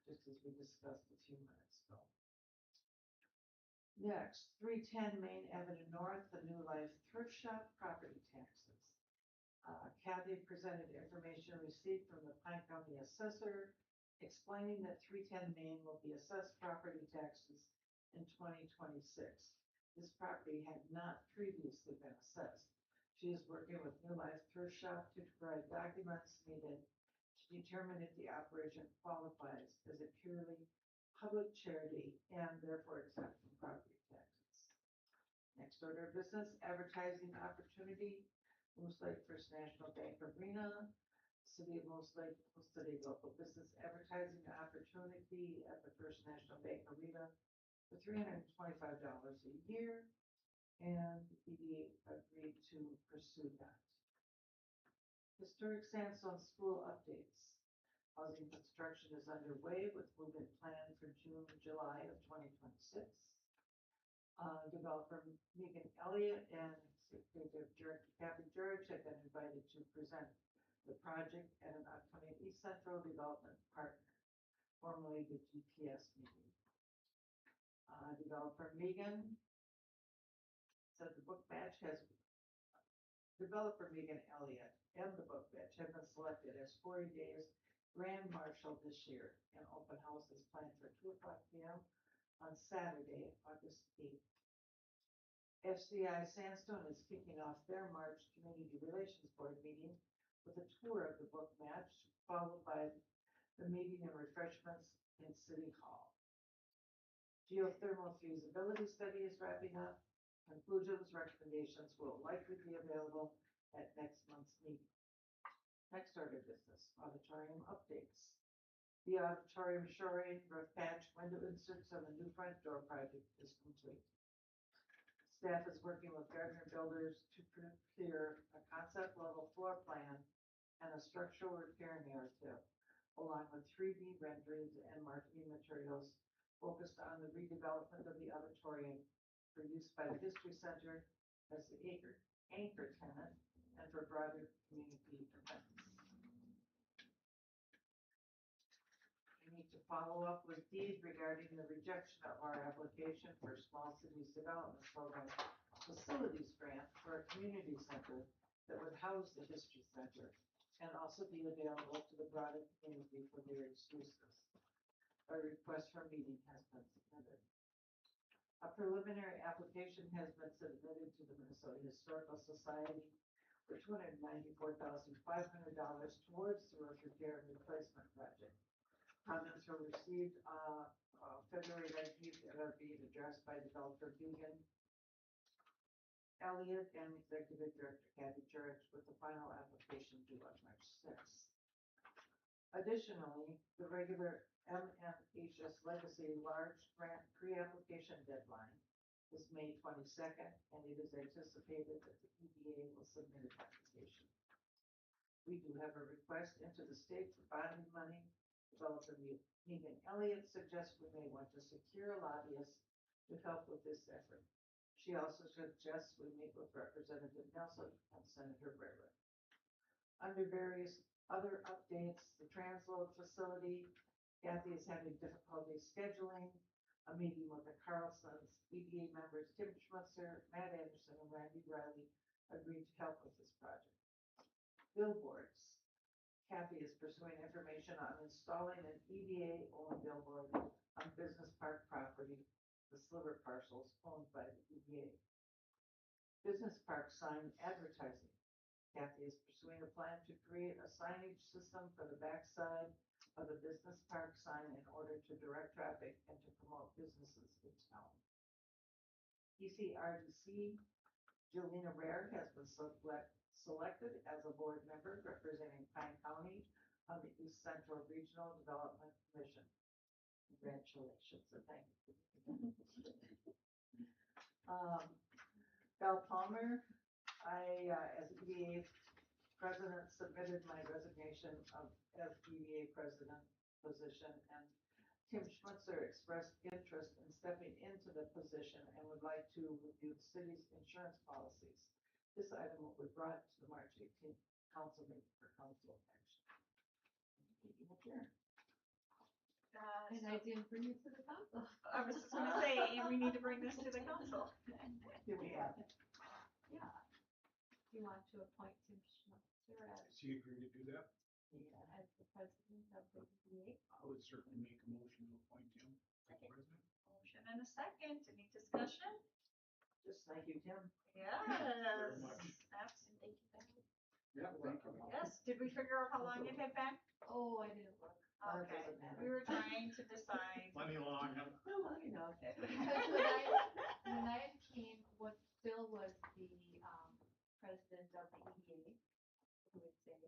just as we discussed a few minutes ago. Next, 310 Main Avenue North, the New Life Thrift Shop property taxes. Kathy presented information received from the Pine County Assessor, explaining that 310 Main will be assessed property taxes in 2026. This property had not previously been assessed. She is working with New Life Thrift Shop to provide documents needed to determine if the operation qualifies as a purely public charity and therefore exempt from property taxes. Next order of business, advertising opportunity, Moose Lake First National Bank Arena. City of Moose Lake hosted a local business advertising opportunity at the First National Bank Arena for $325 a year. and EDA agreed to pursue that. Historic Sandstone School updates. Housing construction is underway with move-in plan for June, July of 2026. Developer Megan Elliott and Executive Director Kathy George have been invited to present the project at an upcoming East Central Development Partner, formerly the GPS meeting. Developer Megan said the book batch has, developer Megan Elliott and the book batch have been selected as 40 days Grand Marshal this year. An open house is planned for 2:00 p.m. on Saturday, August 8th. FCI Sandstone is kicking off their March Community Relations Board meeting with a tour of the book match, followed by the meeting and refreshments in City Hall. Geothermal feasibility study is wrapping up. Conclusions, recommendations will likely be available at next month's meeting. Next order of business, auditorium updates. The auditorium shoring, roof patch, window inserts on the new front door project is complete. Staff is working with Gardner Builders to prepare a concept level floor plan and a structural repair narrative, along with 3D renderings and marketing materials focused on the redevelopment of the auditorium for use by the History Center as the anchor tenant and for broader community events. We need to follow up with Deed regarding the rejection of our application for Small Cities Development Program Facilities Grant for a community center that would house the History Center and also be available to the broader community for various uses. A request for meeting has been submitted. A preliminary application has been submitted to the Minnesota Historical Society for $294,500 towards the roof repair and replacement project. Comments were received February 19th and are being addressed by developer Megan Elliott and Executive Director Kathy George, with the final application due on March 6th. Additionally, the regular MMHS Legacy Large Grant pre-application deadline is May 22nd, and it is anticipated that the EDA will submit an application. We do have a request into the state for bonding money. Developer Megan Elliott suggests we may want to secure a lobbyist to help with this effort. She also suggests we meet with Representative Nelson and Senator Brewer. Under various other updates, the transload facility, Kathy is having difficulty scheduling a meeting with the Carlsons. EDA members Tim Schmutzer, Matt Anderson, and Randy Riley agreed to help with this project. Billboards. Kathy is pursuing information on installing an EDA-owned billboard on Business Park property, the sliver parcels owned by the EDA. Business Park sign advertising. Kathy is pursuing a plan to create a signage system for the backside of the Business Park sign in order to direct traffic and to promote businesses in town. ECRDC, Jelena Rare has been selected as a board member representing Pine County on the East Central Regional Development Commission. Congratulations and thank you. Val Palmer, I, as EDA president, submitted my resignation as EDA president position, and Tim Schmutzer expressed interest in stepping into the position and would like to review the city's insurance policies. This item will be brought to the March 18th council meeting for council action. Meeting adjourned. And I didn't bring it to the council. I was just gonna say, we need to bring this to the council. Here we have it. Yeah. Do you want to appoint Tim Schmutzer as, Does he agree to do that? as the president of the EDA? I would certainly make a motion to appoint him as Second. president. Motion and a second. Any discussion? Just thank you, Tim. Yes. very much. Absolutely. Thank you, Ben. Yeah, thank you. Yes. Did we figure out how long it had been? Oh, I didn't look. That Okay. doesn't matter. We were trying to decide. Plenty long, huh? No, long enough. Because when I came, what Phil was the, president of the EDA, who would say,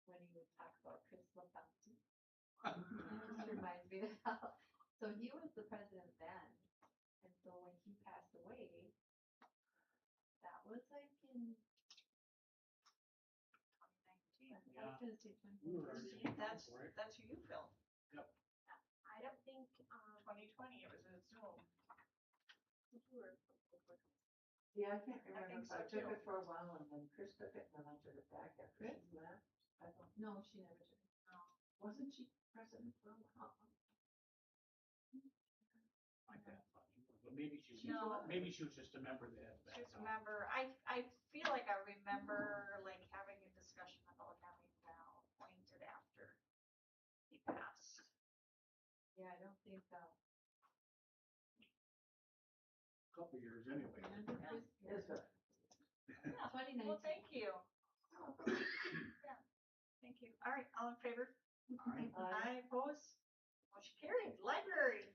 when he would talk about Chris LaFountain. It just reminds me of how, so he was the president then, and so when he passed in, 2019. I was gonna say We were 2014. already- See, that's who you filled. I don't think, 2020, it was a Zoom. you were. Yeah, I can't I remember, think if I so, took too. it for a while and then Chris took it and then I took it back after she left. I don't, No, she never took it. wasn't she president for a while? My bad, I thought you were, but maybe she was, No. maybe she was just a member that. She was a member. I feel like I remember like having a discussion about having Val appointed after he passed. Yeah, I don't think, Couple years anyway. remember Yeah. Chris? Is it? Yeah. 2019. Well, thank you. Yeah, thank you. All right, all in favor? Aye, opposed? Motion carried. Library.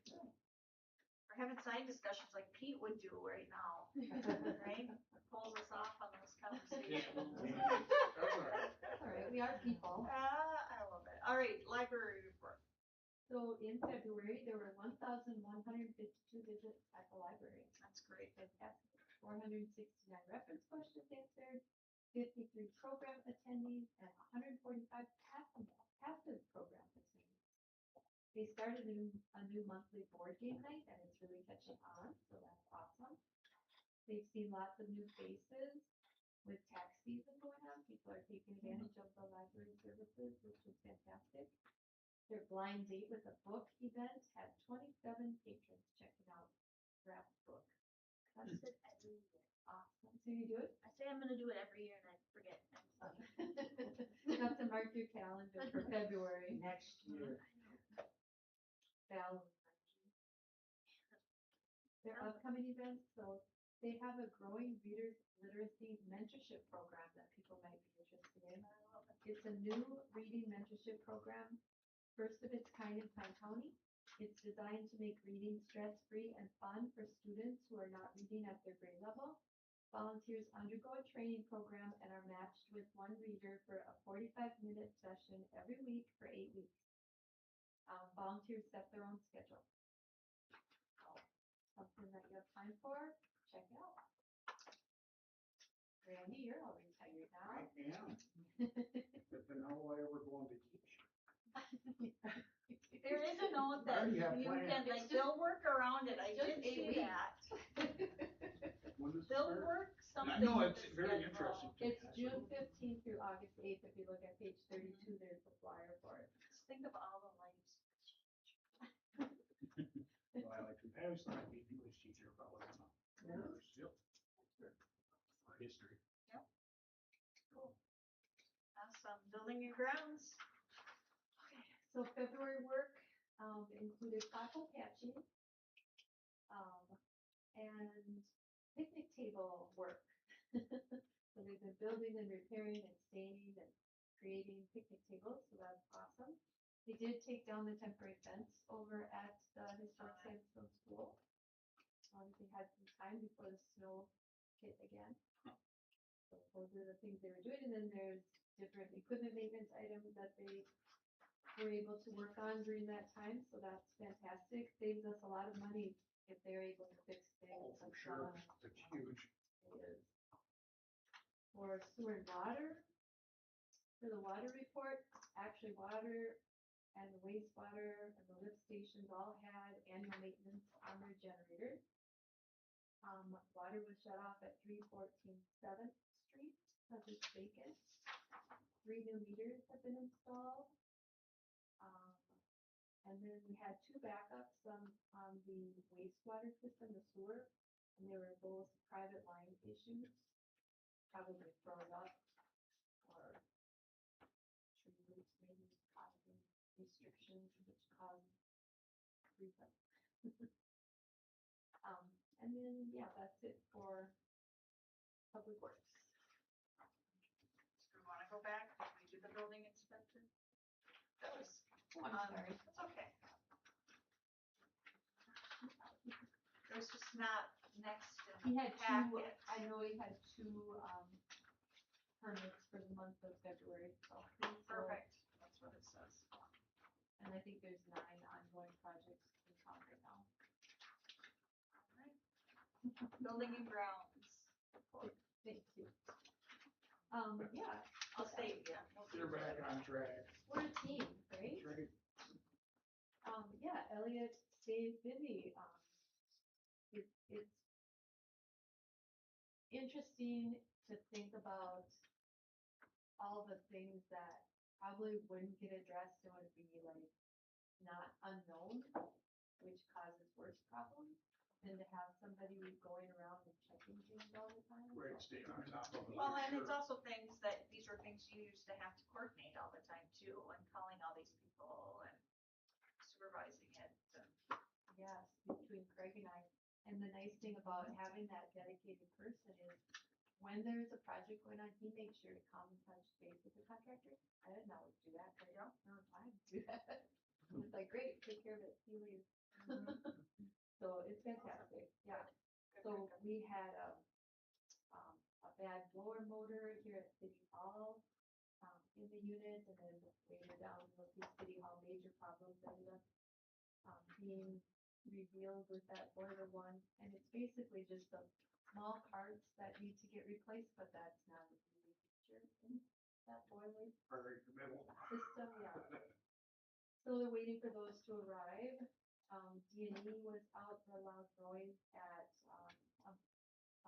We're having side discussions like Pete would do right now, right? Pulls us off on those conversations. That's all right. That's all right, we are people. I love it. All right, library report. So in February, there were 1,152 visits at the library. That's great. Fantastic. 469 reference questions answered, 53 program attendees, and 145 passive program attendees. They started a new monthly board game night, and it's really catching on, so that's awesome. They've seen lots of new faces with tax season going on. People are taking advantage of the library services, which is fantastic. Their blind date with a book event had 27 patrons checking out draft book. That's it every year. Awesome. So you do it? I say I'm gonna do it every year and I forget. You have to mark your calendar for February. Next year. Val will remind you. Their upcoming events, so they have a growing reader literacy mentorship program that people might be interested in. It's a new reading mentorship program, first of its kind in Pine County. It's designed to make reading stress-free and fun for students who are not reading at their grade level. Volunteers undergo a training program and are matched with one reader for a 45-minute session every week for 8 weeks. Volunteers set their own schedule. So, something that you have time for, check it out. Randy, you're all retired now. I am, but then how will I ever go on vacation? There is a note that already have you can, plans. like, they'll work around it. I It's just did 8 see weeks. that. When does it They'll start? work something. I know, with it's the very schedule. interesting. It's June 15th through August 8th. If you look at page 32, there's the flyer for it. Just think of all the lives. Well, I used to be an English teacher, but I wasn't a nurse. Yep. For history. Cool. Awesome. Building and grounds. So February work included pothole patching and picnic table work. So they've been building and repairing and staining and creating picnic tables, so that's awesome. They did take down the temporary fence over at the historic Sandstone School. They had some time before the snow hit again. So those are the things they were doing, and then there's different equipment maintenance items that they were able to work on during that time, so that's fantastic. Saves us a lot of money if they're able to fix things. Oh, for like sure. that. It's huge. It is. For sewer and water, for the water report, actually water and the wastewater and the lift stations all had annual maintenance on their generators. Water was shut off at 314 7th Street, because it's vacant. 3 new meters have been installed. And then we had 2 backups on the wastewater system, the sewer, and they were both private line issues. Probably froze up or tree roots maybe causing restrictions which caused reflux. And then, yeah, that's it for public works. Do we want to go back? Did we do the building inspector? That was, Oh, I'm sorry. that's okay. It was just not next He in had the 2, packet. I know he had 2 permits for the month of February, so. please go. Perfect. That's what it says. And I think there's 9 ongoing projects in town right now. All right. Building and grounds. report. Thank you. Yeah, I'll save you. They're back on track. we're a team, right? That's right. Yeah, Elliot stayed busy. It's interesting to think about all the things that probably wouldn't get addressed and would be like not unknown, which causes worse problems, than to have somebody going around and checking things all the time. Right, staying on top of it. Well, and Sure. it's also things that, these are things you used to have to coordinate all the time too, and calling all these people and supervising it. And Yes, between Craig and I. And the nice thing about having that dedicated person is when there's a project going on, he makes sure to come and touch base with the contractor. I didn't always do that, but I don't time to do that. It's like, great, take care of it, see you later. So it's fantastic, yeah. good, So good, good. we had a bad blower motor here at City Hall, in the unit, and then later down, you'll see City Hall major problems ended up being revealed with that boiler one, and it's basically just the small parts that need to get replaced, but that's not a really feature in that boiler Right in the middle. system, yeah. So they're waiting for those to arrive. D&E was out for loud noise at,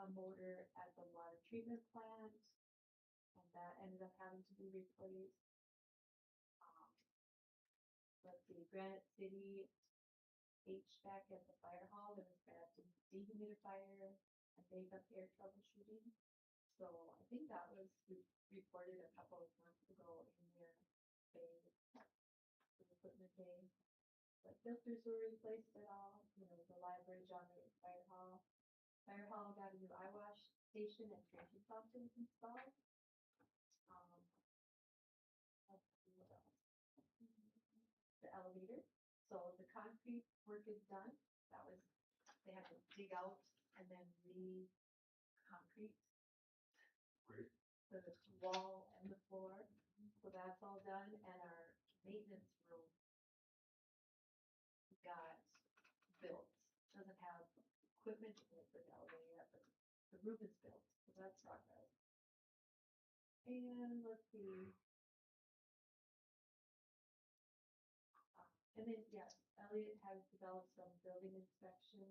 a motor at the water treatment plant, and that ended up having to be replaced. Let's see, Granite City HVAC at the fire hall, there was bad dehumidifier and makeup air troubleshooting. So I think that was reported a couple of months ago in their bay, the equipment bay. But filters were replaced at all, the live bridge on the fire hall. Fire hall got a new eye wash station and drinking fountain installed. Let's see what else. The elevator. So the concrete work is done. That was, they had to dig out and then re-concrete Great. the wall and the floor. So that's all done, and our maintenance room got built. Doesn't have equipment in it for the elevator yet, but the roof is built, so that's progress. And let's see. And then, yes, Elliot has developed some building inspection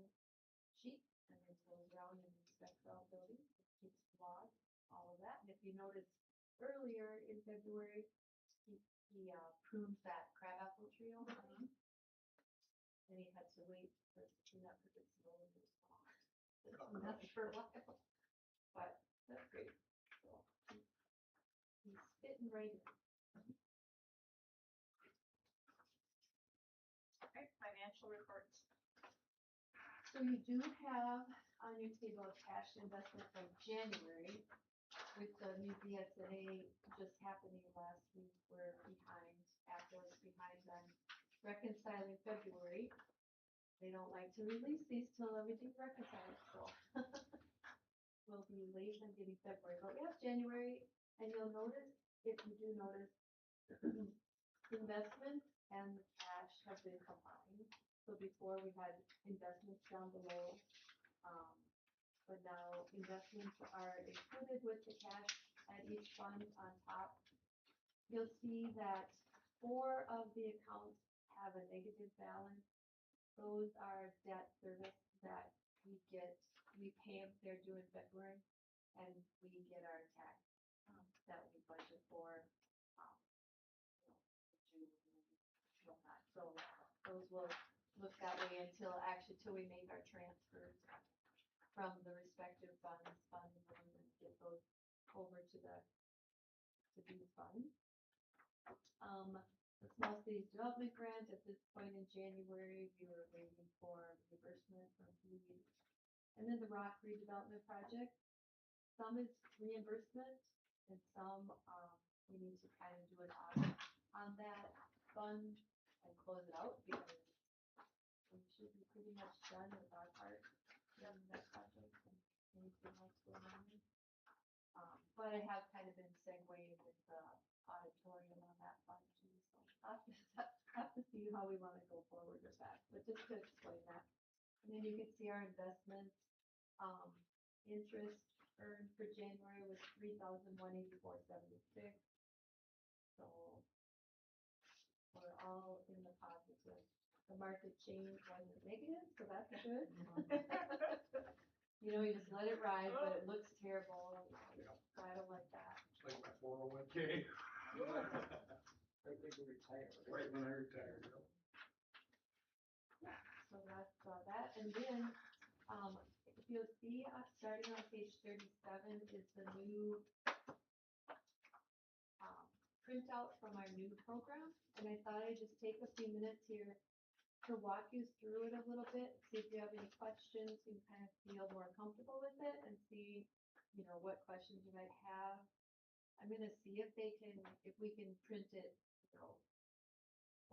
sheets, and then goes around and inspects all buildings, keeps logs, all of that. And if you notice earlier in February, he pruned that crabapple tree over there. And he had to wait for it to clean up because it's no longer small. It's a mess for a while, but that's great. So he's fitting right in. Okay, financial reports. So you do have on your table a cash investment from January with the new BSNA just happening last week. We're behind, Apple's behind on reconciling February. They don't like to release these till everything's reconciled, so we'll be late on getting February, but we have January, and you'll notice, if you do notice, investments and cash have been combined. So before we had investments down below, but now investments are included with the cash at each fund on top. You'll see that 4 of the accounts have a negative balance. Those are debt service that we pay them, they're due in February, and we get our tax, that we budget for, June and whatnot. So those will look that way till we make our transfers from the respective funds, and get those over to these funds. The Small Cities Development Grant, at this point in January, we were waiting for reimbursement from BEAD. And then the Rock redevelopment project, some is reimbursement and some, we need to kind of do an audit on that fund and close it out because we should be pretty much done with our part in that project and anything else going on. But I have kind of been segueing with the auditorium on that fund too, so I'll have to see how we want to go forward with that, but just to explain that. And then you can see our investments, interest earned for January was $3,184.76. So we're all in the positive. The market change wasn't negative, so that's good. You know, you just let it ride, but it looks terrible. So I don't like that. It's like my 401k. Right when you retire. Right when I retired, you know. So that's that. And then, if you'll see, starting on page 37 is the new printout from our new program. And I thought I'd just take a few minutes here to walk you through it a little bit, see if you have any questions, you can kind of feel more comfortable with it and see, you know, what questions you might have. I'm gonna see if we can print it, you know,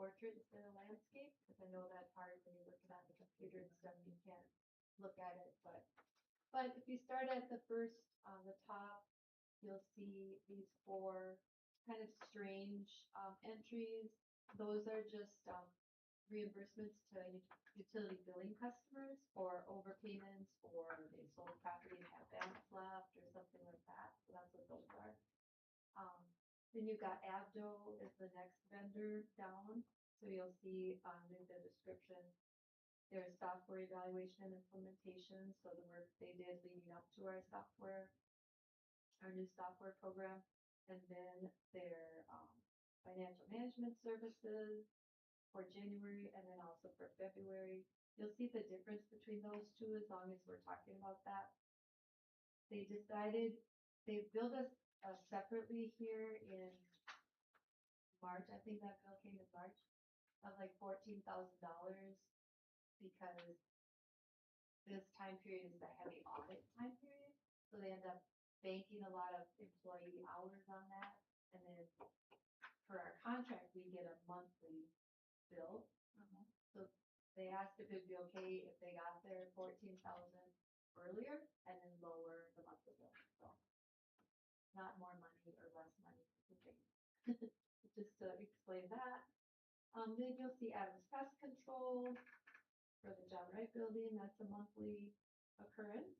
portrait instead of landscape, because I know that's hard when you're looking at the computer and stuff, you can't look at it, but if you start at the first, on the top, you'll see these 4 kind of strange, entries. Those are just, reimbursements to utility billing customers for overpayments, or they sold property and have balance left or something like that. So that's what those are. Then you've got Abdo is the next vendor down. So you'll see in the description, there's software evaluation and implementation. So the work they did leading up to our new software program. And then their financial management services for January, and then also for February. You'll see the difference between those two as long as we're talking about that. They billed us separately here in March. I think that bill came in March of like $14,000 because this time period is the heavy audit time period. So they end up banking a lot of employee hours on that. And then for our contract, we get a monthly bill. So they asked if it'd be okay if they got their 14,000 earlier and then lower the monthly bill. So not more money or less money. Just to explain that. Then you'll see Adams Pest Control for the John Wright Building. That's a monthly occurrence.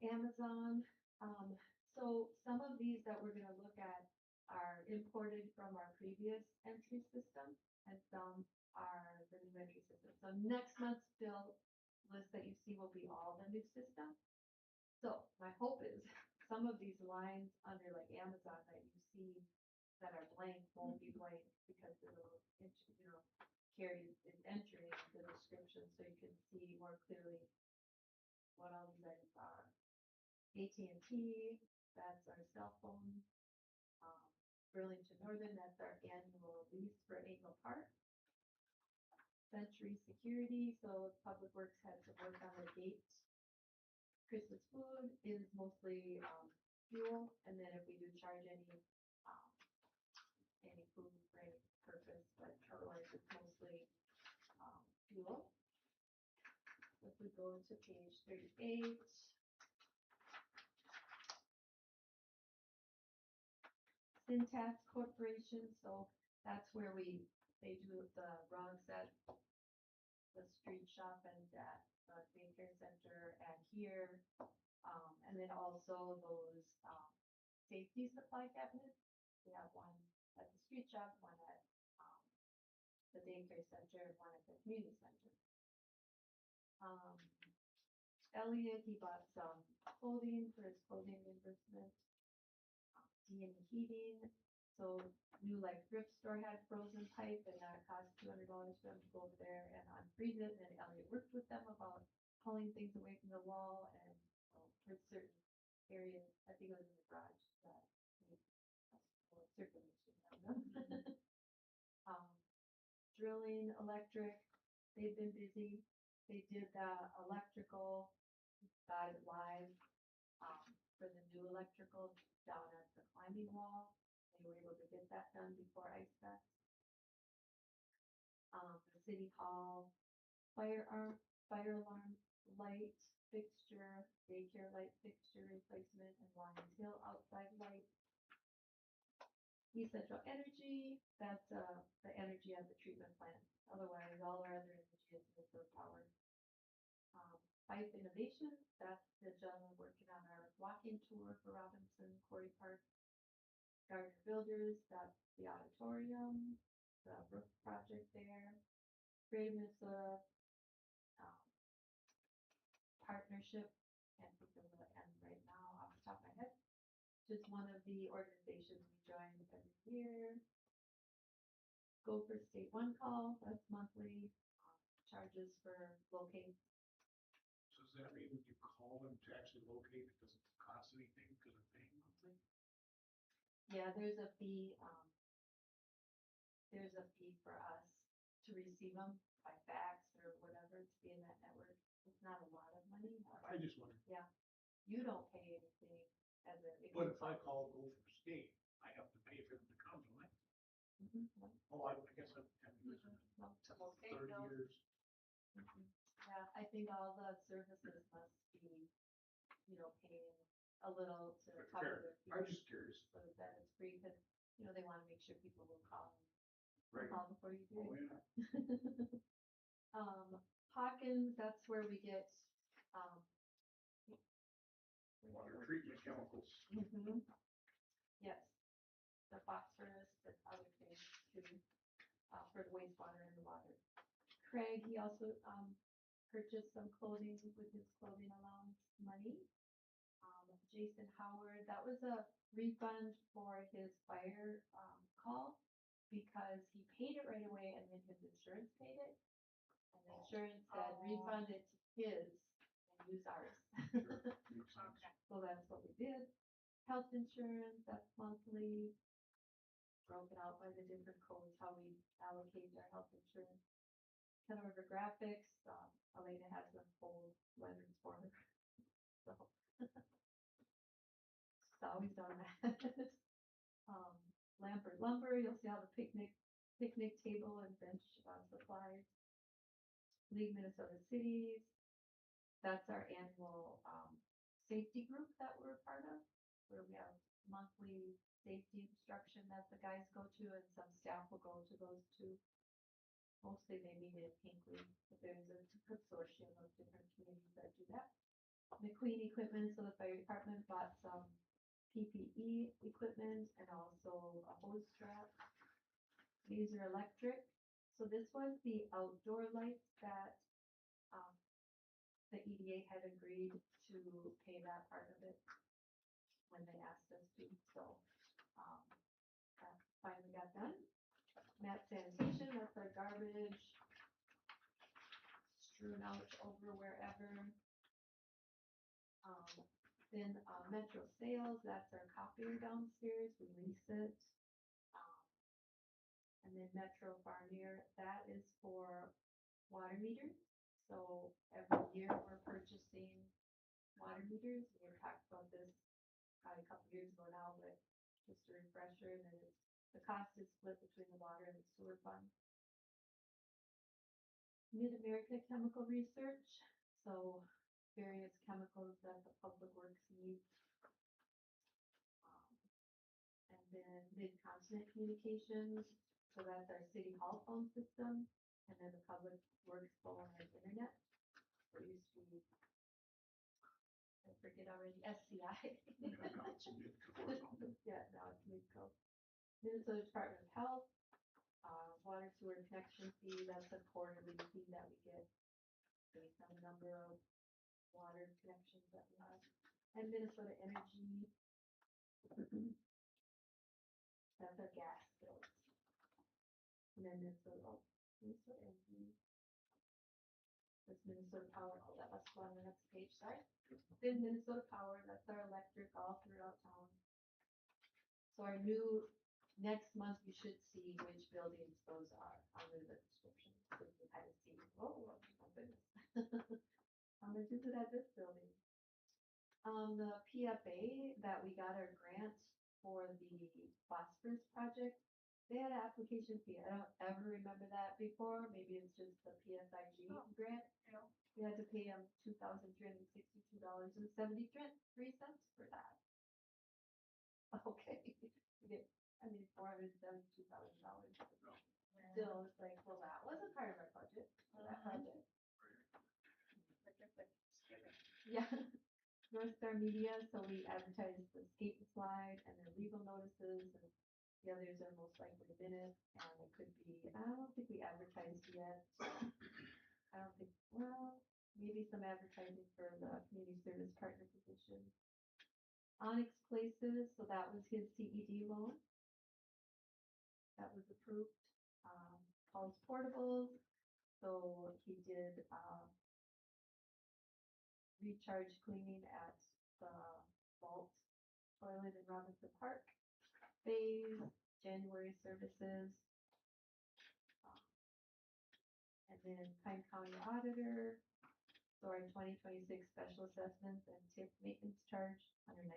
Amazon. So some of these that we're going to look at are imported from our previous entry system, and some are the new entry system. So next month's bill list that you see will be all the new system. So my hope is some of these lines under like Amazon that you see that are blank won't be blank, because it'll, you know, carry is entering the description so you can see more clearly what all these items are. AT&T, that's our cell phone. Burlington Northern, that's our annual lease for Eagle Park. Century Security, so Public Works had to work on the gate. Christmas Food is mostly fuel, and then if we do charge any food for any purpose, but otherwise it's mostly fuel. If we go to page 38. Syntax Corporation, so that's where they do the rugs at the street shop and at the daycare center and here, and then also those safety supply cabinets. We have one at the street shop, one at the daycare center, and one at the community center. Elliot, he bought some clothing for his clothing reimbursement. D&E Heating, so new like thrift store had frozen pipe, and that cost $200 for them to go over there and unfreeze it. And Elliot worked with them about pulling things away from the wall, and for certain areas, I think it was in the garage, that circulation. Drilling, electric, they've been busy. They did the electrical, got it live for the new electrical down at the climbing wall. They were able to get that done before Ice Fest. The City Hall fire alarm light fixture, daycare light fixture replacement, and Lions Hill outside light. East Central Energy, that's the energy at the treatment plant. Otherwise, all our other energy is nuclear power. Life Innovations, that's the gentleman working on our walking tour for Robinson, Quarry Park. Gardner Builders, that's the auditorium, the roof project there. Greater Minnesota, um, partnership, can't think of the end right now off the top of my head. Just one of the organizations we join every year. Go for State One Call, that's monthly, charges for locate. So does that mean when you call them to actually locate, it doesn't cost anything because they're paying monthly? Yeah, there's a fee for us to receive them by fax or whatever to be in that network. It's not a lot of money. I just wondered, You don't pay anything as a. but if I call Go for State, I have to pay for them to come, don't I? Mhm, Oh, I guess I've been listening no, To locate, 30 no. years. mhm. Yeah, I think all the services must be, paying a little to Fair. cover their I'm fees, just curious. so that it's free, because, they want to make sure people will call. Right. Call before you do Oh, it. yeah. Hawkins, that's where we get, Water treatment chemicals. mhm. Yes, the phosphorus and other things too, for the wastewater and the water. Craig, he also, purchased some clothing with his clothing allowance money. Jason Howard, that was a refund for his fire, call, because he paid it right away and then his insurance paid it. And the insurance said Oh. refund it to his and use ours. Sure, makes sense. Okay. So that's what we did. Health insurance, that's monthly. Broken out by the different codes, how we allocate our health insurance. Kind of over graphics, Elena has them full letters for her. So. It's always done that. Lampert lumber, you'll see all the picnic table and bench supplies. League Minnesota Cities, that's our annual, safety group that we're a part of, where we have monthly safety instruction that the guys go to, and some staff will go to those too. Mostly they meet in Hinkley, but there's a consortium of different communities that do that. McQueen Equipment, so the fire department bought some PPE equipment and also a hose strap. Laser Electric, so this was the outdoor lights that, the EDA had agreed to pay that part of it when they asked us to, so, that finally got done. Matt Sanitation, that's our garbage strewn out over wherever. Then, Metro Sales, that's our copier downstairs, we lease it. And then Metro Farnier, that is for water meters. So every year we're purchasing water meters. We talked about this probably a couple years ago now, but just a refresher, and then the cost is split between the water and the sewer fund. Mid-America Chemical Research, so various chemicals that the public works needs. And then Mid-Continent Communications, so that's our city hall phone system, and then the public works phone and internet. So it used to be, I forget already, SCI. Yeah, now it's a Midco or something. Yeah, now it's Midco. Minnesota Department of Health, water sewer connection fee, that's a quarterly fee that we get based on the number of water connections that we have. And Minnesota Energy, that's our gas bills. And then Minnesota Energy. That's Minnesota Power, oh, that must go on the next page, sorry. Then Minnesota Power, that's our electric all throughout town. So our new, next month, you should see which buildings those are under the description, so you can kind of see, oh my goodness. How much is it at this building? The PFA that we got our grant for the phosphorus project, they had an application fee. I don't ever remember that before. Maybe it's just the PSIG grant. Yeah. We had to pay them $2,362.73 for that. Okay, we get, $472,000. Still, it's like, well, that wasn't part of our budget for that project. Like if the Yeah, North Star Media, so we advertise the skate and slide and their legal notices, and the others are most likely minutes, and it could be, I don't think we advertised yet. I don't think, well, maybe some advertising for the community service partner position. Onyx Places, so that was his CED loan. That was approved. Paul's Portables, so he did, recharge cleaning at the vault toilet in Robinson Park. Phase, January services. And then Pine County Auditor, so our 2026 special assessments and tip maintenance charge, $197.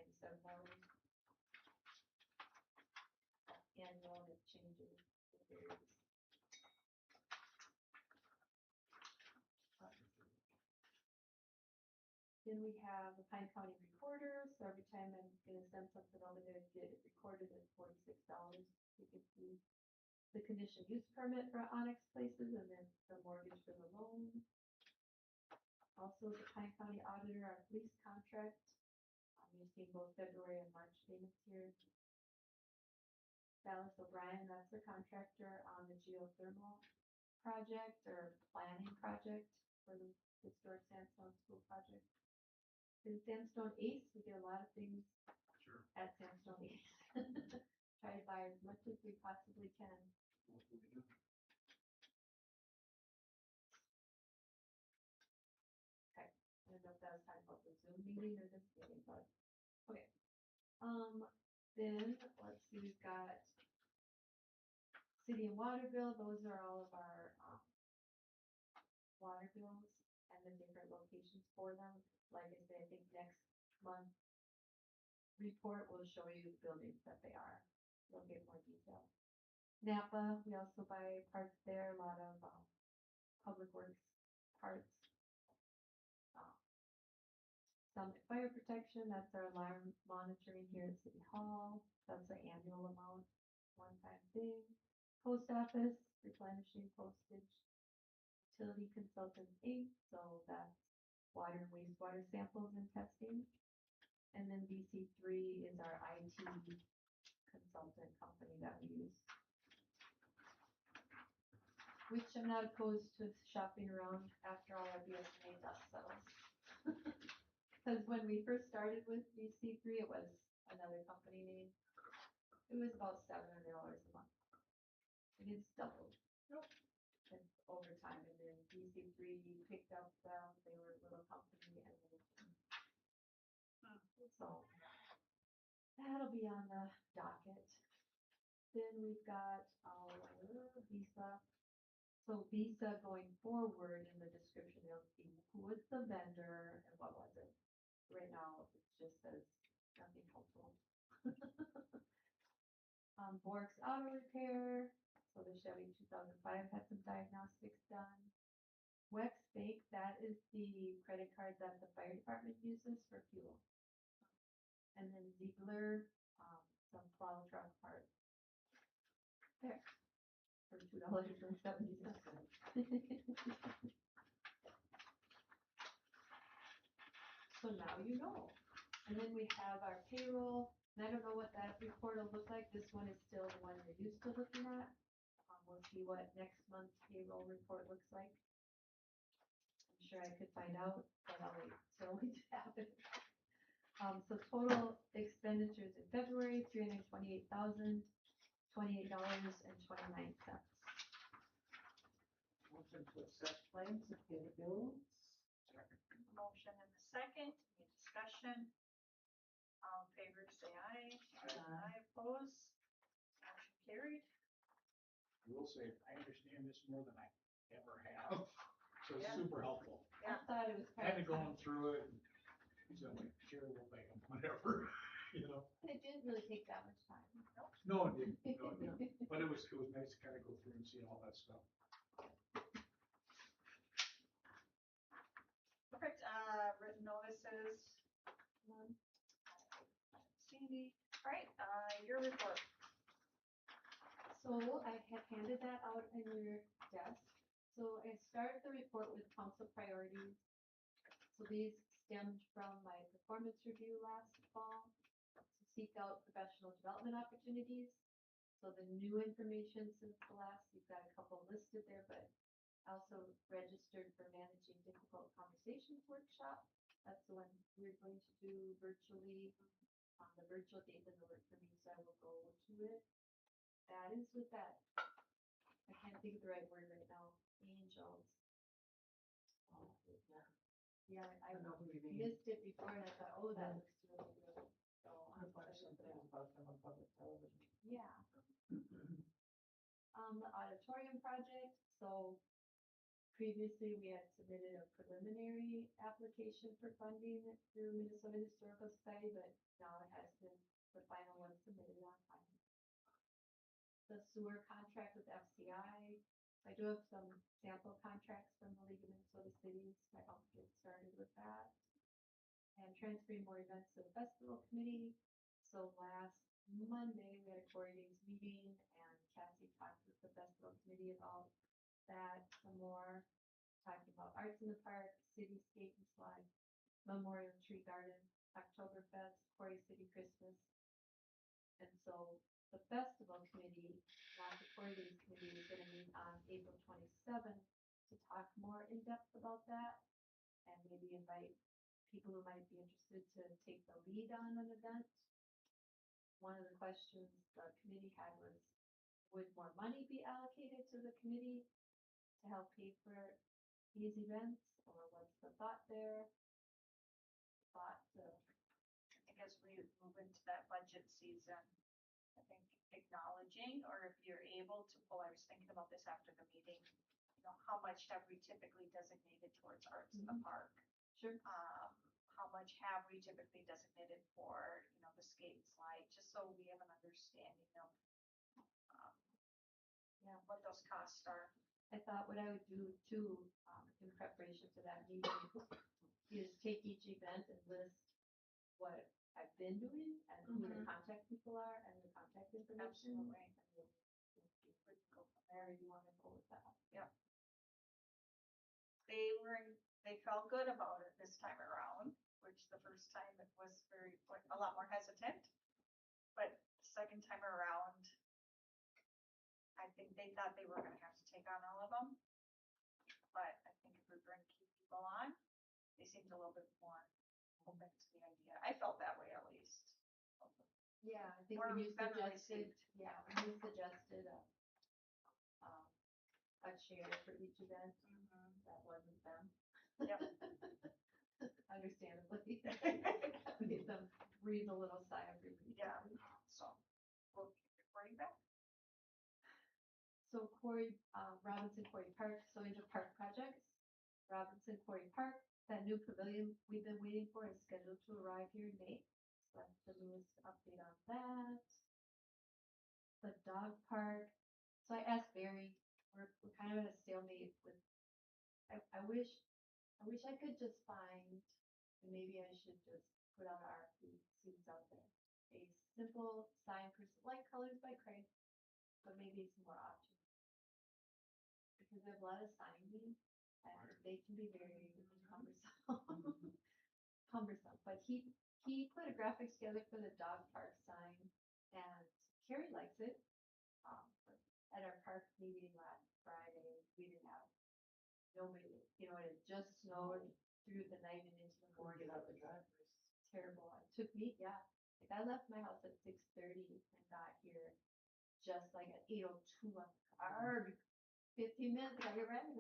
Annual, and it changes, it varies. Then we have the Pine County Recorder, so every time I'm gonna send something over there, get it recorded at $46. You can see the conditional use permit for Onyx Places and then the mortgage for the loan. Also, the Pine County Auditor, our police contract. You've seen both February and March payments here. Dallas O'Brien, that's the contractor on the geothermal project or planning project for the historic Sandstone School project. In Sandstone Ace, we get a lot of things Sure. at Sandstone Ace. Try to buy as much as we possibly can. What do we do? I don't know if that was talking about the Zoom meeting or this meeting, but, okay. Then, let's see, we've got city and water bill, those are all of our, water bills and the different locations for them. Like I say, I think next month report will show you the buildings that they are. You'll get more detail. Napa, we also buy parts there, a lot of, public works parts. Some fire protection, that's our alarm monitoring here at City Hall. That's the annual amount, one-time thing. Post office, replenishing postage. Utility Consultants Inc., so that's water and wastewater samples and testing. And then BC3 is our IT consultant company that we use. Which I'm not opposed to shopping around after all our BSNA dust settles. Because when we first started with BC3, it was another company name. It was about $700 a month. And it's doubled. And over time, and then BC3 picked up them. They were a little company, and then so that'll be on the docket. Then we've got our Visa. So Visa going forward in the description, they'll see who was the vendor and what was it. Right now, it just says nothing helpful. Bork's Auto Repair, so the Chevy 2005 had some diagnostics done. Wex Bank, that is the credit card that the fire department uses for fuel. And then Ziegler, some plow truck parts. There, for $2.70. So now you know. And then we have our payroll, and I don't know what that report will look like. This one is still the one you're used to looking at. We'll see what next month's payroll report looks like. I'm sure I could find out, but I'll wait till we have it. So total expenditures in February, $328,028.29. Motion to accept claims and pay the bills. Motion and a second, any discussion? All in favor, say aye. Aye, opposed, motion carried. I will say, I understand this more than I ever have, so it's Yeah. super helpful. I thought it was Kind of kind going through it, and so I'm like, sure, we'll pay them, whatever, you know? and it didn't really take that much time. No, it didn't, no, it didn't. But it was nice to kind of go through and see all that stuff. Perfect, written notices. Cindy, all right, your report. So I had handed that out in your desk. So I started the report with council priorities. So these stemmed from my performance review last fall to seek out professional development opportunities. So the new information since the last, you've got a couple listed there, but I also registered for Managing Difficult Conversations workshop. That's the one we're going to do virtually. The virtual date doesn't work for me, so I will go to it. That is with that. I can't think of the right word right now. Angels. Yeah, I I know who you mean. missed it before and I thought, oh, that looks really good. So A I'm bunch excited of for things that. about them on public television. Yeah. The auditorium project, so previously we had submitted a preliminary application for funding through Minnesota Historical Society, but now it has been, the final one submitted on time. The sewer contract with FCI, I do have some sample contracts from the League of Minnesota Cities to help get started with that. And transferring more events to the festival committee. So last Monday, we had a coordinating meeting and Cassie talked with the festival committee about that some more, talking about arts in the park, cityscape and slide, Memorial Tree Garden, Oktoberfest, Quarry City Christmas. And so the festival committee, not the coordinating committee, is gonna meet on April 27th to talk more in depth about that. And maybe invite people who might be interested to take the lead on an event. One of the questions the committee had was, would more money be allocated to the committee to help pay for these events, or what's the thought there? Thoughts of, I think as we move into that budget season, I think acknowledging, or if you're able to pull, I was thinking about this after the meeting, you know, how much have we typically designated towards arts in the park? sure, How much have we typically designated for, you know, the skate slide, just so we have an understanding of, yeah. what those costs are. I thought what I would do too, in preparation for that meeting, is take each event and list what I've been doing and who the contact people are and the contact information. Absolutely. And then we can go from there if you want to go with that. They felt good about it this time around, which the first time it was a lot more hesitant. But second time around, I think they thought they were gonna have to take on all of them. But I think if we're going to keep people on, they seemed a little bit more open to the idea. I felt that way at least. Yeah, I think Or when you better suggested, received. when you suggested a chair for each event, that wasn't them. Yep. Understandably. Made them breathe a little sigh of relief. Yeah, so we'll keep reporting back. So Robinson Quarry Park, so into park projects. Robinson Quarry Park, that new pavilion we've been waiting for is scheduled to arrive here in May. So that's the newest update on that. The dog park, so I asked Barry, we're kind of at a stalemate with, I wish I could just find, and maybe I should just put out RFPs out there. A simple sign for, like Colors by Craig, but maybe some more options. Because we have a lot of signing and they can be very cumbersome. Cumbersome, but he put a graphics together for the dog park sign and Carrie likes it. At our park meeting last Friday, we didn't have nobody, you know, it had just snowed through the night and into the morning. Get out the drivers. Terrible. It took me, like I left my house at 6:30 and got here just like at 8:02 on the car. 15 minutes, I got ready.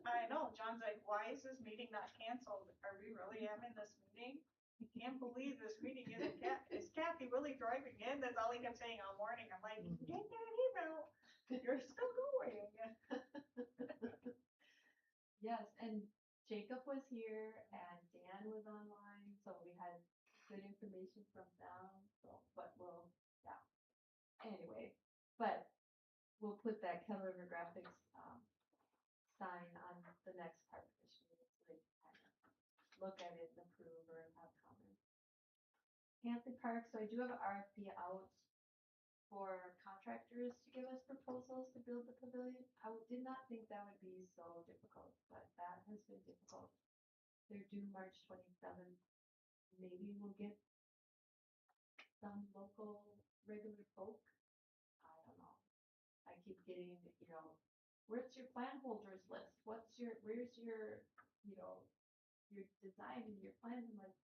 I know, John's like, why is this meeting not canceled? Are we really having this meeting? I can't believe this meeting isn't is Kathy really driving in? That's all he kept saying all morning. I'm like, get that email. You're still going. Yes, and Jacob was here and Dan was online, so we had good information from them. So, but anyway, but we'll put that Keller River Graphics sign on the next park commission meeting so they can kind of look at it and approve or have comments. Hampton Park, so I do have an RFP out for contractors to give us proposals to build the pavilion. I did not think that would be so difficult, but that has been difficult. they're due March 27th. Maybe we'll get some local regular folk. I don't know. I keep getting, where's your plan holders list? Where's your, your design and your plans? I'm like,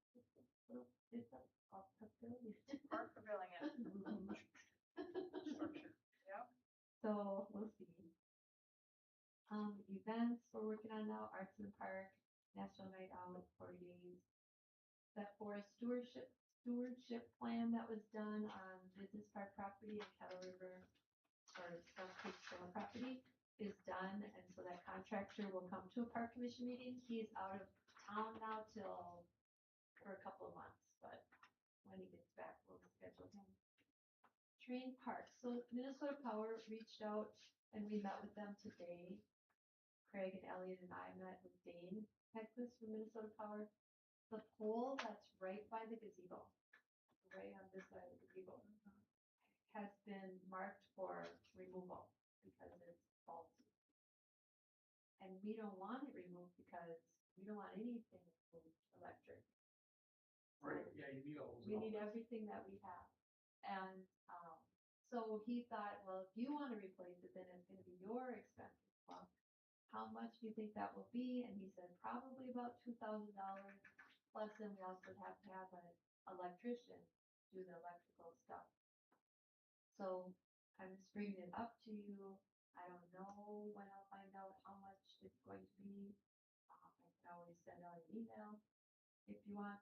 it's a pavilion. Park pavilion. Structure. Yep. So we'll see. Events we're working on now, Arts in the Park, National Night Out, 40 days. That forest stewardship plan that was done on Business Park property and Kettle River or Skunk Creek Trail property is done, and so that contractor will come to a park commission meeting. He's out of town now for a couple of months, but when he gets back, we'll schedule him. Train Park. So Minnesota Power reached out and we met with them today. Craig and Elliot and I met with Dane Heckless from Minnesota Power. The pole that's right by the gazebo, right on this side of the gazebo, has been marked for removal because it's faulty. And we don't want it removed because we don't want anything moved electric. Right, yeah, you need all those. We need everything that we have. And so he thought, well, if you want to replace it, then it's going to be your expense. Well, how much do you think that will be? And he said probably about $2,000. Plus, then we also have to have an electrician do the electrical stuff. So I'm just bringing it up to you. I don't know when I'll find out how much it's going to be. I can always send out an email if you want.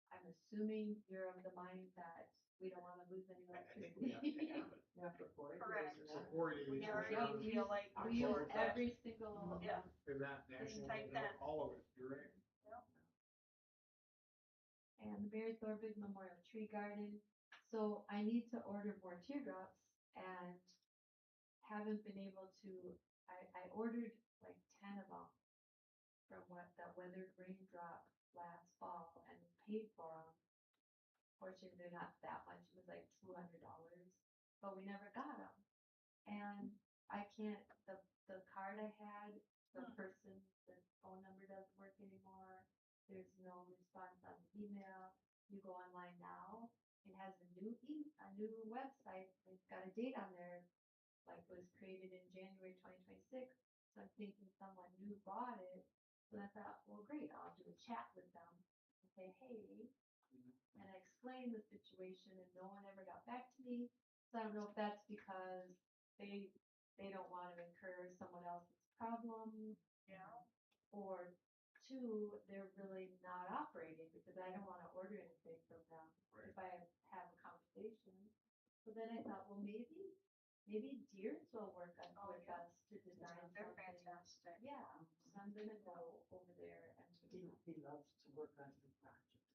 I'm assuming you're of the mind that we don't want to lose any I think we electricity. have to have it. Yeah, for 40 Correct. days. So 40 We days. already Yeah, we feel use- like. We use October first. every single, Yeah. In that national, tight then. all of it, you're right. and the Mary Thorvig Memorial Tree Garden. So I need to order more teardrops and haven't been able to, I ordered like 10 of them from what that weathered raindrop last fall and paid for them. Fortunately, they're not that much. It was like $200, but we never got them. And I can't, the card I had, the phone number doesn't work anymore. There's no response on the email. You go online now, it has a new website. It's got a date on there, like it was created in January 2026. So I'm thinking someone new bought it. So I thought, well, great, I'll do a chat with them and say, hey, and I explained the situation and no one ever got back to me. So I don't know if that's because they don't want to incur someone else's problem, Yeah. or two, they're really not operating because I don't want to order anything from them if I have a conversation. So then I thought, well, maybe Deers will work with us to design They're something. fantastic. Yeah, so I'm gonna go over there and He loves to work on new projects.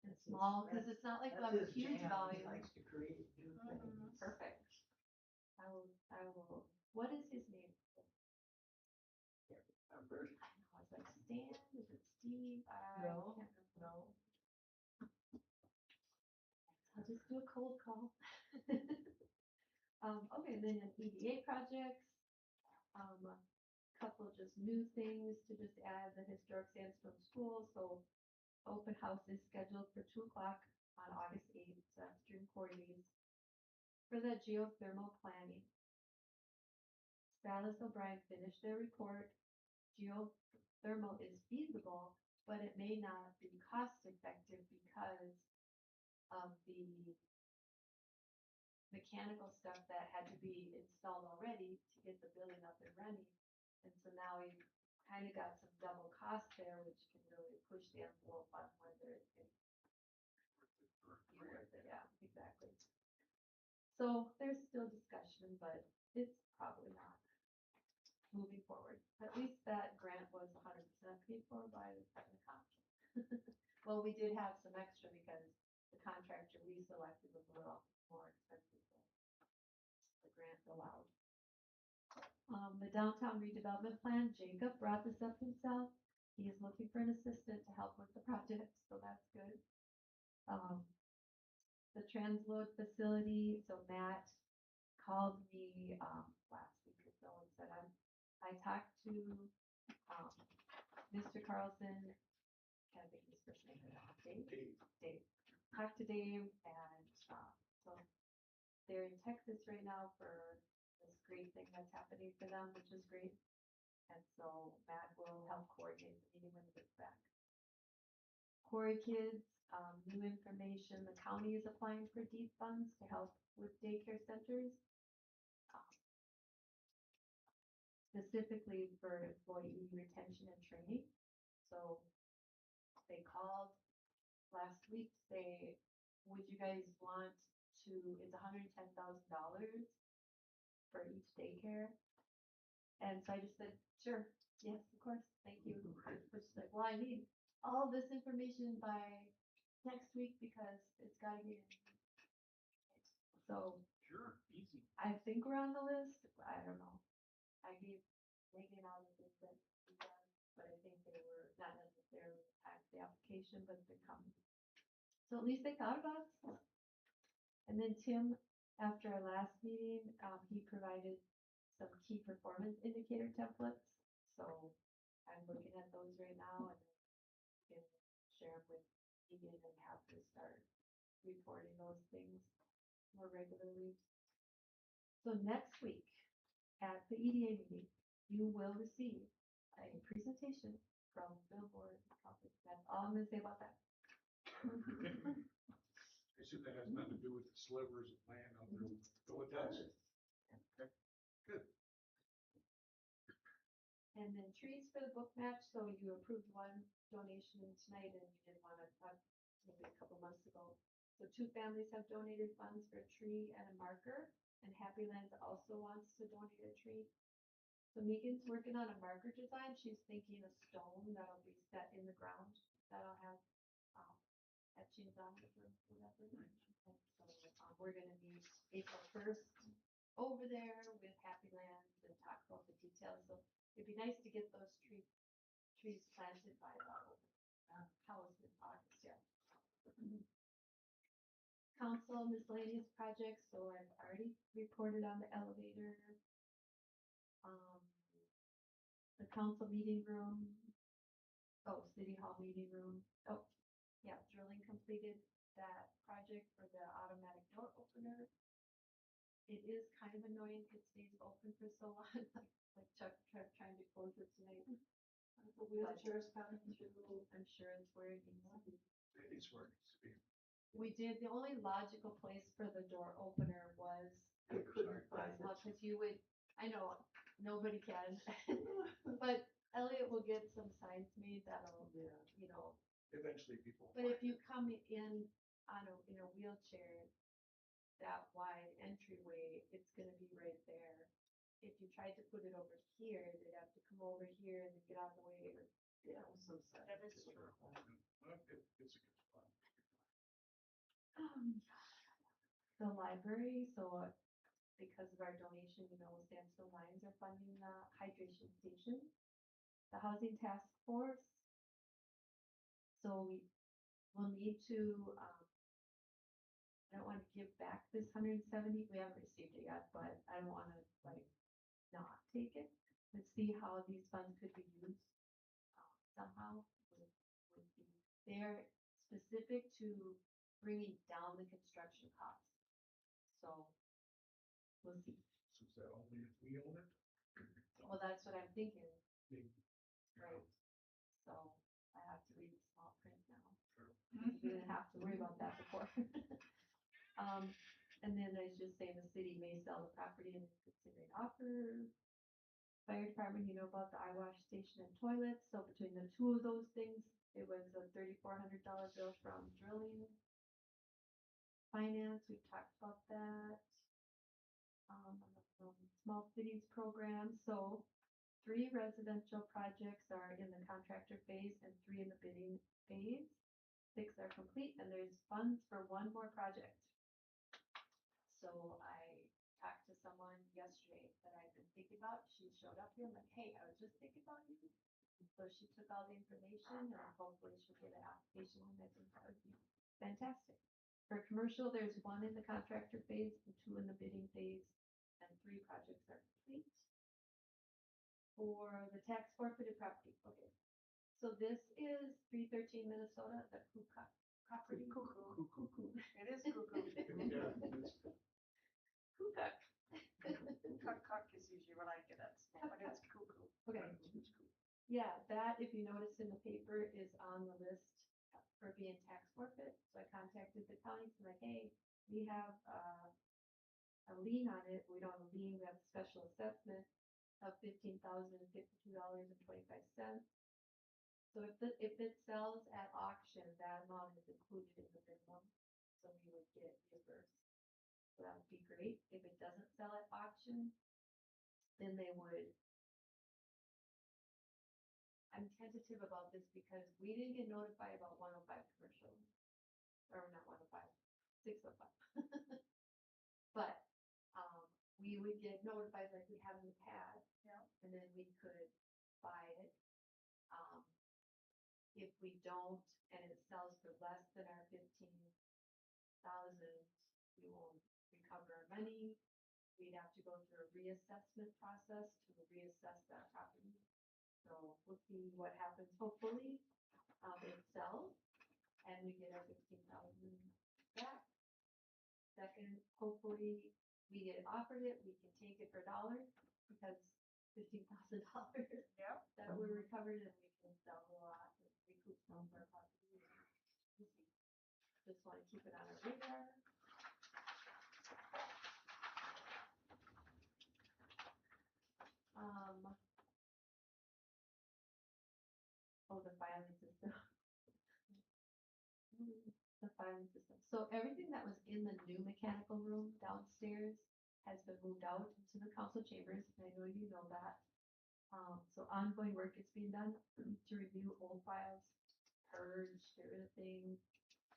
and small, because it's not like we'll have a That's his huge jam. He volume. likes to create new things. Perfect. I will, what is his name? Remember? I know, I was like, Stan, is it Steve? I No, can't remember. no. I'll just do a cold call. Okay, then in EDA projects, a couple just new things to just add the historic Sandstone school. So open house is scheduled for 2 o'clock on August 8th, so that's during 40 days. For the geothermal planning, Stratus O'Brien finished their report. Geothermal is feasible, but it may not be cost effective because of the mechanical stuff that had to be installed already to get the building up and running. And so now we've kind of got some double cost there, which can really push the envelope on whether it's going to be worth it. Yeah, exactly. So there's still discussion, but it's probably not moving forward. At least that grant was 100% paid for by the contract. Well, we did have some extra because the contractor we selected was a little more expensive than the grant allowed. The downtown redevelopment plan, Jacob brought this up himself. He is looking for an assistant to help with the project, so that's good. The transload facility, so Matt called me last week or so and said I talked to Carlson, can't think of his first name right now, Dave? Dave. Dave. Talked to Dave and, so they're in Texas right now for this great thing that's happening for them, which is great. And so Matt will help coordinate the meeting when he gets back. Quarry Kids, new information, the county is applying for deed funds to help with daycare centers. Specifically for employee retention and training. So they called last week to say, would you guys want to, it's $110,000 for each daycare. And so I just said, sure, yes, of course, thank you. But she's like, well, I need all this information by next week because it's gotta be in. So Sure, easy. I think we're on the list, I don't know. I gave Megan all the things that we done, but I think they were not necessarily at the application, but they're coming. So at least they thought about us. And then Tim, after our last meeting, he provided some key performance indicator templates. So I'm looking at those right now and can share them with Ian and have to start reporting those things more regularly. So next week at the EDA meeting, you will receive a presentation from Billboard Company. That's all I'm gonna say about that. I assume that has nothing to do with the slivers of land out there. Oh, it does? Okay, good. And then trees for the book match, so you approved one donation tonight and you did one maybe a couple months ago. So 2 families have donated funds for a tree and a marker, and Happy Lands also wants to donate a tree. So Megan's working on a marker design. She's thinking a stone that'll be set in the ground, that'll have etchings on it or whatever. And so we're gonna meet April 1st over there with Happy Lands and talk about the details. So it'd be nice to get those trees planted by about how's in August, yeah. Council miscellaneous projects, so I've already reported on the elevator. The council meeting room, city hall meeting room, yeah, drilling completed that project for the automatic door opener. It is kind of annoying, it stays open for so long, like Chuck trying to close it tonight. The wheelchair's coming through. I'm sure it's where it needs to be. It is where it needs to be. We did, the only logical place for the door opener was, I couldn't find it. well, cause you would, I know, nobody can, but Elliot will get some signs made that'll, Yeah. you know. Eventually people. But find if you it. come in in a wheelchair, that wide entryway, it's gonna be right there. If you tried to put it over here, they'd have to come over here and then get out of the way, or, Yeah, some side. That is true. Well, it's a good spot. the library, so because of our donation, Sandstone Lines are funding the hydration station. The housing task force. So we will need to, I don't wanna give back this 170, we haven't received it yet, but I don't wanna not take it. Let's see how these funds could be used, somehow, would be, they're specific to bringing down the construction costs. So, we'll see. So is that only if we own it? Well, that's what I'm thinking, Maybe. right? So, I have to read the small print now. Sure. We didn't have to worry about that before. And then I was just saying the city may sell the property and consider an offer. Fire department, you know about the eye wash station and toilets, so between the two of those things, it was a $3,400 bill from drilling. Finance, we've talked about that. Small cities program, so 3 residential projects are in the contractor phase and 3 in the bidding phase. 6 are complete and there's funds for 1 more project. So I talked to someone yesterday that I've been thinking about. She showed up here, I'm like, hey, I was just thinking about you. So she took all the information and hopefully she'll get an application and I think that would be fantastic. For commercial, there's 1 in the contractor phase and 2 in the bidding phase and 3 projects are complete. For the tax forfeited property, okay. So this 313 Minnesota, the Kuka property. Cuckoo. Cuckoo. It is cuckoo. Yeah, it's Kuka. Cuck is usually what I get at, but it's cuckoo. Okay. Yeah, that, if you notice in the paper, is on the list for being tax forfeit. So I contacted the county, so like, hey, we have a lien on it. We don't have a lien, we have a special assessment of $15,052.25. So if it sells at auction, that amount is included in the minimum, so we would get reimbursed. So that would be great. If it doesn't sell at auction, then they would. I'm tentative about this because we didn't get notified about 105 commercial, or not 105, 605. But, we would get notified like we have in the past. Yeah. And then we could buy it. If we don't, and it sells for less than our 15,000, we won't recover our money. We'd have to go through a reassessment process to reassess that property. So we'll see what happens. Hopefully, it sells and we get our 15,000 back. Second, hopefully we get offered it, we can take it for $1 because $15,000 Yep. that we recovered and we can sell a lot and recoup some of our property. We'll see. Just want to keep it on our radar. The filing system. The filing system. So everything that was in the new mechanical room downstairs has been moved out into the council chambers, and I know you know that. So ongoing work is being done to review old files, purge, get rid of things,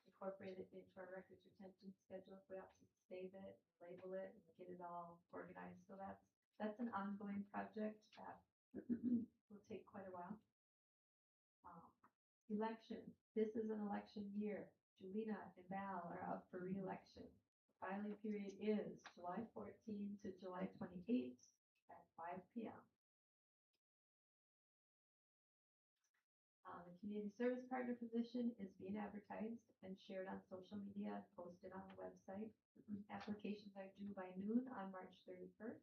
incorporate it into our records retention schedule if we have to save it, label it, and get it all organized. So that's an ongoing project that will take quite a while. Election. This is an election year. Julina and Val are up for re-election. Filing period is July 14 to July 28 at 5 p.m. The community service partner position is being advertised and shared on social media and posted on the website. Applications are due by noon on March 31st.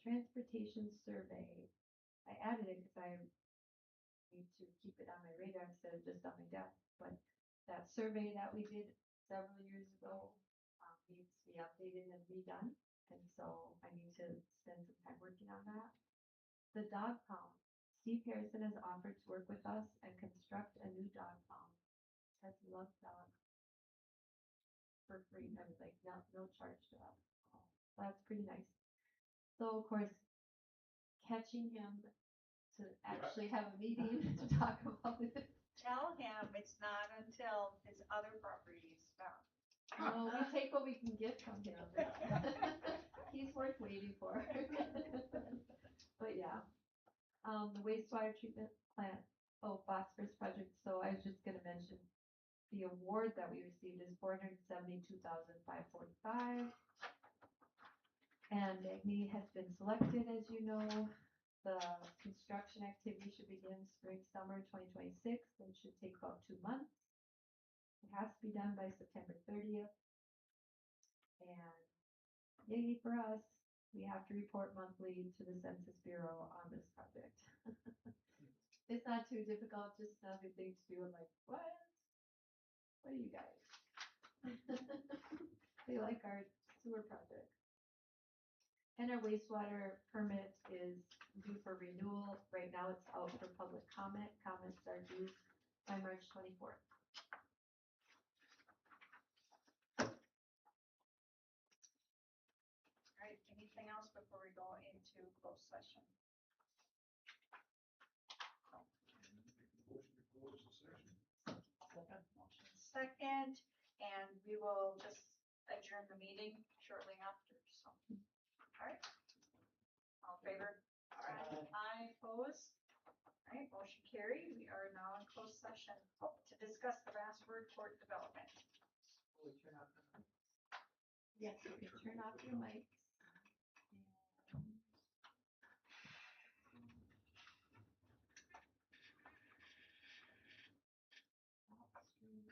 Transportation survey. I added it because I need to keep it on my radar instead of just on my desk. But that survey that we did several years ago needs to be updated and redone. And so I need to spend some time working on that. The dog pound. Steve Harrison has offered to work with us and construct a new dog pound. Ted loves dogs. For free. I was like, no charge to us. That's pretty nice. So of course, catching him to actually have a meeting to talk about it. Tell him it's not until his other property is found. No, we take what we can get from him. He's worth waiting for. But yeah, the wastewater treatment plant, phosphorus project. So I was just gonna mention the award that we received is $472,545. And Agni has been selected, as you know. The construction activity should begin spring, summer 2026 and should take about 2 months. It has to be done by September 30th. And yay for us, we have to report monthly to the Census Bureau on this project. It's not too difficult, just another thing to do. I'm like, what? What are you guys? They like our sewer project. And our wastewater permit is due for renewal. Right now it's out for public comment. Comments are due by March 24th. All right, anything else before we go into closed session? Motion to close the session. Motion second, and we will just adjourn the meeting shortly after, so. All right. All in favor? Aye, opposed? All right, motion carried. We are now in closed session to discuss the Bassford Court development. Will we turn off the mics? Yes, you can turn off your mics.